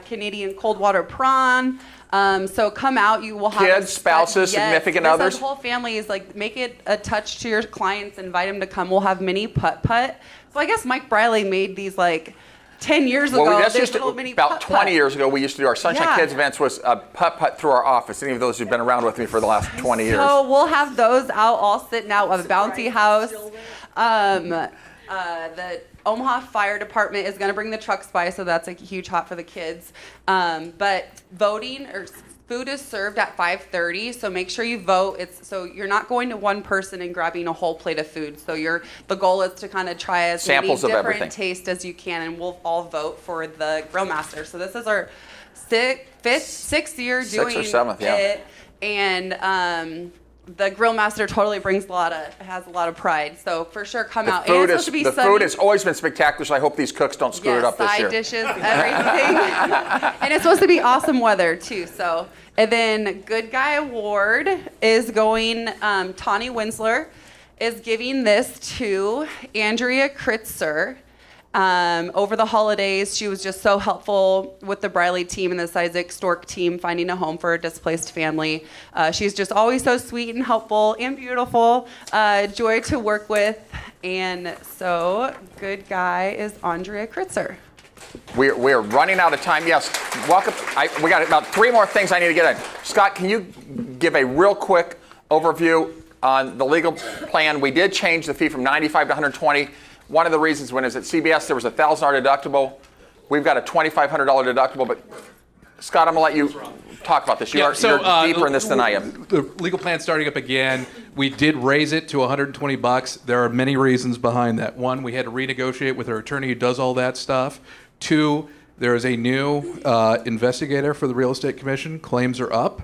Canadian cold water prawn. So come out. You will have kids, spouses, significant others. The whole family is like, make it a touch to your clients. Invite them to come. We'll have mini putt-putt. So I guess Mike Briley made these like 10 years ago. Well, that's There's just little mini about 20 putt-putt. years ago. We used to do our Sunshine Kids events was putt-putt through our office. Any of those who've been around with me for the last 20 years. So we'll have those out all sitting out of a bouncy house. The Omaha Fire Department is going to bring the trucks by, so that's a huge hot for the kids. But voting or food is served at 5:30, so make sure you vote. So you're not going to one person and grabbing a whole plate of food. So the goal is to kind of try as samples many of different everything. tastes as you can, and we'll all vote for the Grill Master. So this is our sixth year doing Sixth or seventh, yeah. it, and the Grill Master totally has a lot of pride. So for sure, come out. And it's supposed to be the sunny. food has always been spectacular, so I hope these cooks don't screw it up this side year. dishes, everything. And it's supposed to be awesome weather too. So, and then Good Guy Award is going. Tawny Winsler is giving this to Andrea Kritzer. Over the holidays, she was just so helpful with the Briley team and the Isaac Stork team finding a home for a displaced family. She's just always so sweet and helpful and beautiful, joy to work with. And so, Good Guy is Andrea Kritzer. We're running out of time. Yes, welcome. We got about 3 more things I need to get in. Scott, can you give a real quick overview on the legal plan? We did change the fee from $95 to $120. One of the reasons when it was at CBS, there was a $1,000 deductible. We've got a $2,500 deductible, but Scott, I'm going to let you talk about this. You're deeper in this than I am. The legal plan's starting up again. We did raise it to $120. There are many reasons behind that. One, we had to renegotiate with our attorney who does all that stuff. 2, there is a new investigator for the Real Estate Commission. Claims are up.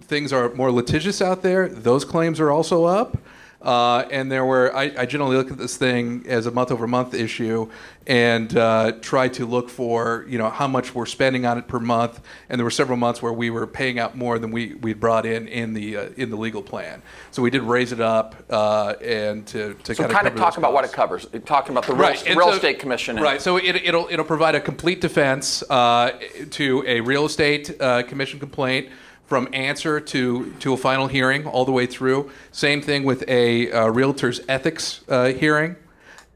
Things are more litigious out there. Those claims are also up. And I generally look at this thing as a month-over-month issue and try to look for, how much we're spending on it per month. And there were several months where we were paying out more than we brought in the legal plan. So we did raise it up and to kind of talk about what it covers. Talking about the real estate commission. Right. So it'll provide a complete defense to a real estate commission complaint, from answer to a final hearing all the way through. Same thing with a realtor's ethics hearing.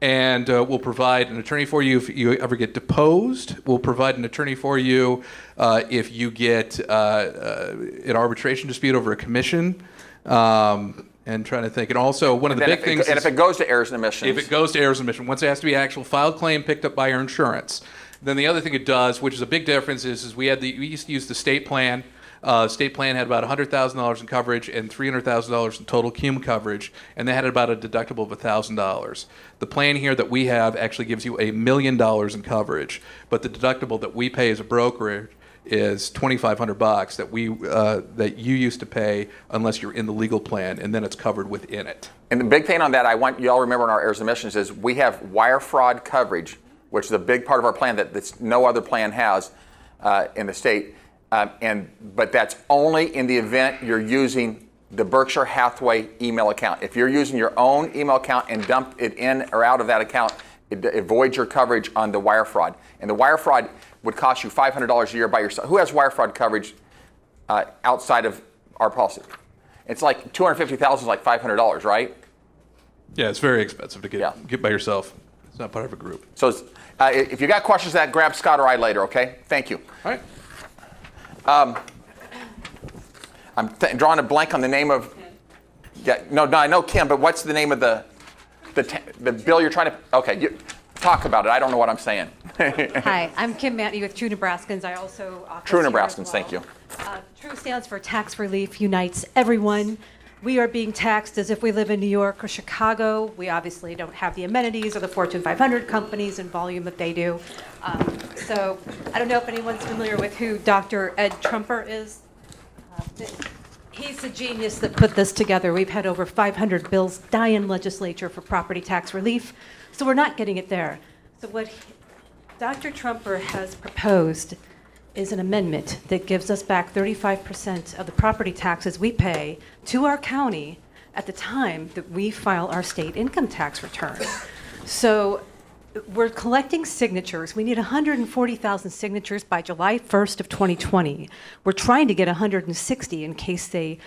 And we'll provide an attorney for you if you ever get deposed. We'll provide an attorney for you if you get an arbitration dispute over a commission. And trying to think. And also, one of the big things if it goes to errors and omissions. If it goes to errors and omissions, once it has to be an actual filed claim picked up by your insurance. Then the other thing it does, which is a big difference, is we used to use the state plan. State plan had about $100,000 in coverage and $300,000 in total cum coverage, and they had about a deductible of $1,000. The plan here that we have actually gives you $1 million in coverage, but the deductible that we pay as a broker is $2,500 that you used to pay unless you're in the legal plan, and then it's covered within it. And the big thing on that, I want you all to remember in our errors and omissions is we have wire fraud coverage, which is a big part of our plan that no other plan has in the state. But that's only in the event you're using the Berkshire Hathaway email account. If you're using your own email account and dump it in or out of that account, it voids your coverage on the wire fraud. And the wire fraud would cost you $500 a year by yourself. Who has wire fraud coverage outside of our policy? It's like $250,000 is like $500, right? Yeah, it's very expensive to get by yourself. It's not part of a group. So if you got questions to that, grab Scott or I later, okay? Thank you. All right. I'm drawing a blank on the name of. Yeah, no, I know Kim, but what's the name of the bill you're trying to? Okay, talk about it. I don't know what I'm saying. Hi, I'm Kim Matney with True Nebraskans. I also office True here Nebraskans, as well. thank you. True stands for Tax Relief Unites Everyone. We are being taxed as if we live in New York or Chicago. We obviously don't have the amenities or the Fortune 500 companies and volume that they do. So I don't know if anyone's familiar with who Dr. Ed Trumper is. He's the genius that put this together. We've had over 500 bills die in legislature for property tax relief, so we're not getting it there. So what Dr. Trumper has proposed is an amendment that gives us back 35% of the property taxes we pay to our county at the time that we file our state income tax return. So we're collecting signatures. We need 140,000 signatures by July 1st of 2020. We're trying to get 160 in case they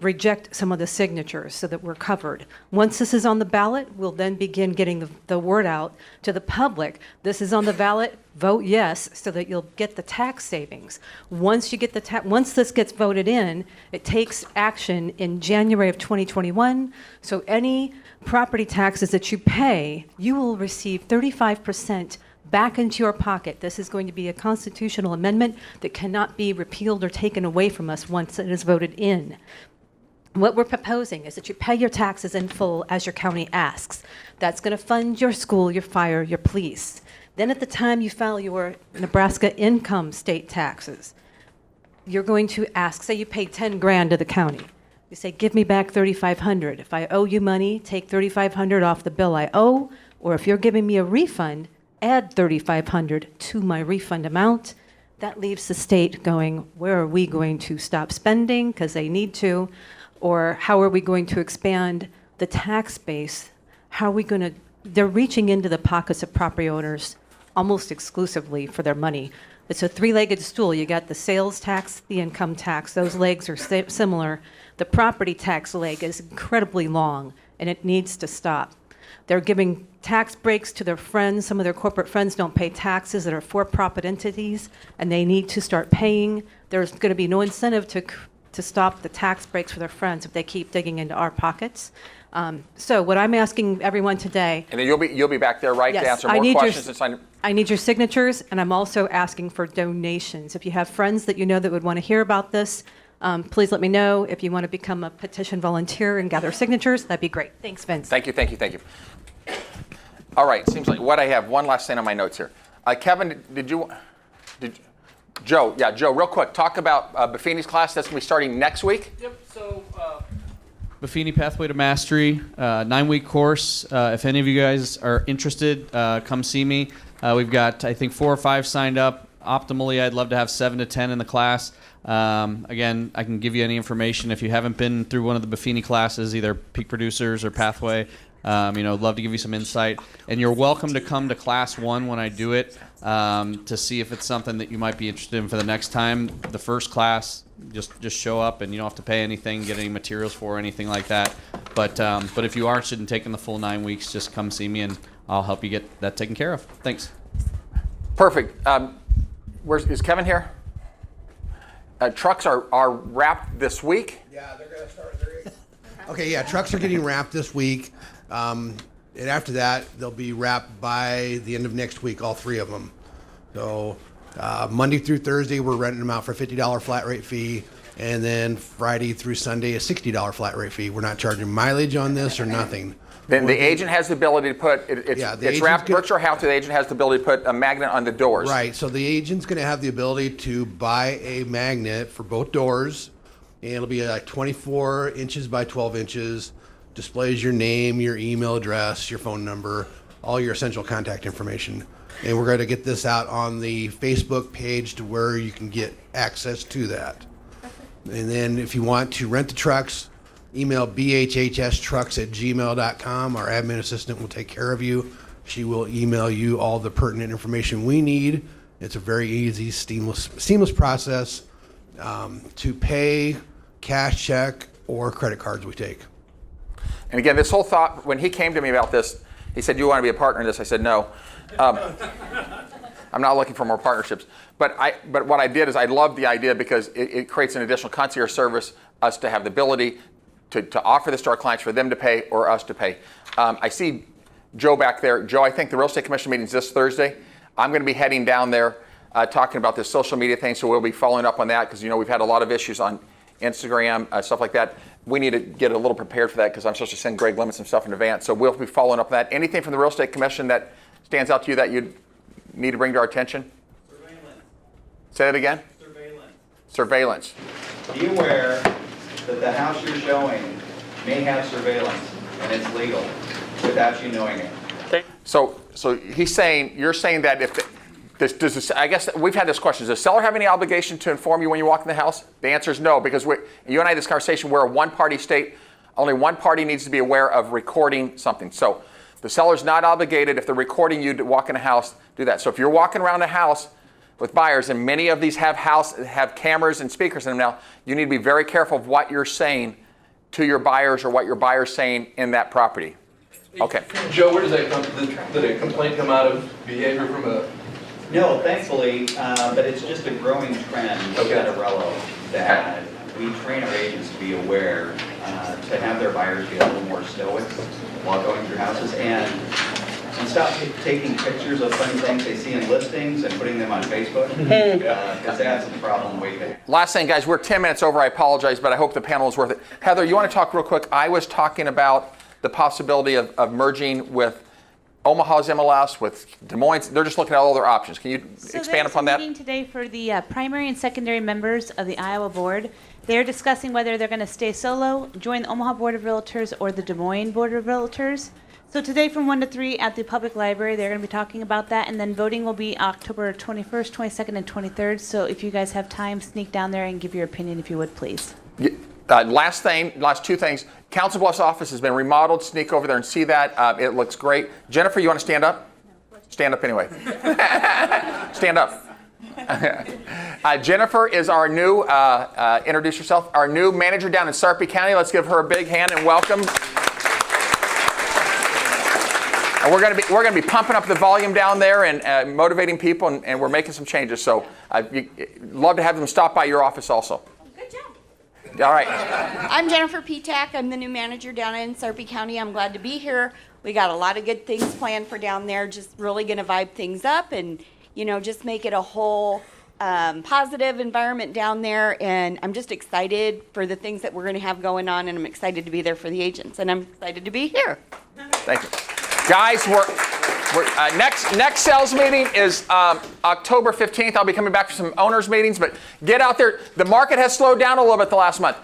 reject some of the signatures so that we're covered. Once this is on the ballot, we'll then begin getting the word out to the public. This is on the ballot, vote yes, so that you'll get the tax savings. Once you get once this gets voted in, it takes action in January of 2021. So any property taxes that you pay, you will receive 35% back into your pocket. This is going to be a constitutional amendment that cannot be repealed or taken away from us once it is voted in. What we're proposing is that you pay your taxes in full as your county asks. That's going to fund your school, your fire, your police. Then at the time you file your Nebraska income state taxes, you're going to ask, say you paid 10 grand to the county. You say, give me back 3,500. If I owe you money, take 3,500 off the bill I owe, or if you're giving me a refund, add 3,500 to my refund amount. That leaves the state going, where are we going to stop spending because they need to, or how are we going to expand the tax base? How are we going to, they're reaching into the pockets of property owners almost exclusively for their money. It's a three-legged stool. You got the sales tax, the income tax. Those legs are similar. The property tax leg is incredibly long, and it needs to stop. They're giving tax breaks to their friends. Some of their corporate friends don't pay taxes that are for-profit entities, and they need to start paying. There's going to be no incentive to stop the tax breaks for their friends if they keep digging into our pockets. So what I'm asking everyone today... And then you'll be back there, right, yes, to answer more questions? I need your signatures, and I'm also asking for donations. If you have friends that you know that would want to hear about this, please let me know. If you want to become a petition volunteer and gather signatures, that'd be great. Thanks, Vince. Thank you. All right, seems like what I have, one last thing on my notes here. Kevin, Joe, real quick, talk about Buffini's class. That's going to be starting next week? Yep, so Buffini Pathway to Mastery, 9-week course. If any of you guys are interested, come see me. We've got, I think, 4 or 5 signed up. Optimally, I'd love to have 7 to 10 in the class. Again, I can give you any information. If you haven't been through one of the Buffini classes, either Peak Producers or Pathway, love to give you some insight. And you're welcome to come to class 1 when I do it to see if it's something that you might be interested in for the next time. The first class, just show up, and you don't have to pay anything, get any materials for, or anything like that. But if you are interested in taking the full 9 weeks, just come see me, and I'll help you get that taken care of. Thanks. Perfect. Is Kevin here? Trucks are wrapped this week. Yeah, they're going to start. Okay, yeah, trucks are getting wrapped this week. And after that, they'll be wrapped by the end of next week, all 3 of them. So Monday through Thursday, we're renting them out for a $50 flat rate fee. And then Friday through Sunday, a $60 flat rate fee. We're not charging mileage on this or nothing. Then the agent has the ability to put, it's wrapped. Berkshire Hathaway, the agent has the ability to put a magnet on the doors. Right, so the agent's going to have the ability to buy a magnet for both doors. And it'll be like 24 inches by 12 inches. Displays your name, your email address, your phone number, all your essential contact information. And we're going to get this out on the Facebook page to where you can get access to that. And then if you want to rent the trucks, email bhhstrucks@gmail.com. Our admin assistant will take care of you. She will email you all the pertinent information we need. It's a very easy, seamless process to pay, cash check, or credit cards we take. And again, this whole thought, when he came to me about this, he said, "Do you want to be a partner in this?" I said, "No. I'm not looking for more partnerships." But what I did is I loved the idea because it creates an additional concierge service, us to have the ability to offer this to our clients, for them to pay or us to pay. I see Joe back there. Joe, I think the Real Estate Commission meeting is this Thursday. I'm going to be heading down there talking about this social media thing, so we'll be following up on that because, we've had a lot of issues on Instagram, stuff like that. We need to get a little prepared for that because I'm supposed to send Greg Lemon some stuff in advance, so we'll be following up on that. Anything from the Real Estate Commission that stands out to you that you need to bring to our attention? Surveillance. Say that again? Surveillance. Be aware that the house you're showing may have surveillance, and it's legal without you knowing it. So you're saying that if I guess we've had this question. Does the seller have any obligation to inform you when you walk in the house? The answer is no, because you and I had this conversation. We're a one-party state. Only one party needs to be aware of recording something. So the seller's not obligated, if they're recording you to walk in a house, do that. So if you're walking around a house with buyers, and many of these have cameras and speakers in them now, you need to be very careful of what you're saying to your buyers or what your buyer's saying in that property. Okay. Joe, where does that come? Did a complaint come out of behavior from a? No, thankfully, but it's just a growing trend at Arello that we train our agents to be aware, to have their buyers be a little more stoic while going through houses, and stop taking pictures of funny things they see in listings and putting them on Facebook, because that's a problem way back. Last thing, guys, we're 10 minutes over. I apologize, but I hope the panel is worth it. Heather, you want to talk real quick? I was talking about the possibility of merging with Omaha's MLS, with Des Moines. They're just looking at all their options. Can you expand upon that? Meeting today for the primary and secondary members of the Iowa board. They're discussing whether they're going to stay solo, join the Omaha Board of Realtors or the Des Moines Board of Realtors. So today from 1 to 3 at the public library, they're going to be talking about that, and then voting will be October 21st, 22nd, and 23rd. So if you guys have time, sneak down there and give your opinion if you would, please. Last two things. Council Bluffs office has been remodeled. Sneak over there and see that. It looks great. Jennifer, you want to stand up? Stand up anyway. Stand up. Jennifer is our new, introduce yourself, our new manager down in Sarpy County. Let's give her a big hand and welcome. And we're going to be pumping up the volume down there and motivating people, and we're making some changes. So I'd love to have them stop by your office also. Good job. All right. I'm Jennifer Petak. I'm the new manager down in Sarpy County. I'm glad to be here. We got a lot of good things planned for down there. Just really going to vibe things up and, just make it a whole positive environment down there. And I'm just excited for the things that we're going to have going on, and I'm excited to be there for the agents, and I'm excited to be here. Thank you. Guys, we're next sales meeting is October 15th. I'll be coming back for some owners meetings, but get out there. The market has slowed down a little bit the last month.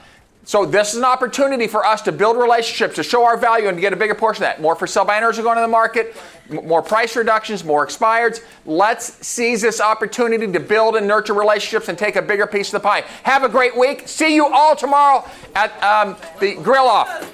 So this is an opportunity for us to build relationships, to show our value, and to get a bigger portion of that. More for sale by owners are going to the market, more price reductions, more expireds. Let's seize this opportunity to build and nurture relationships and take a bigger piece of the pie. Have a great week. See you all tomorrow at the Grill Off.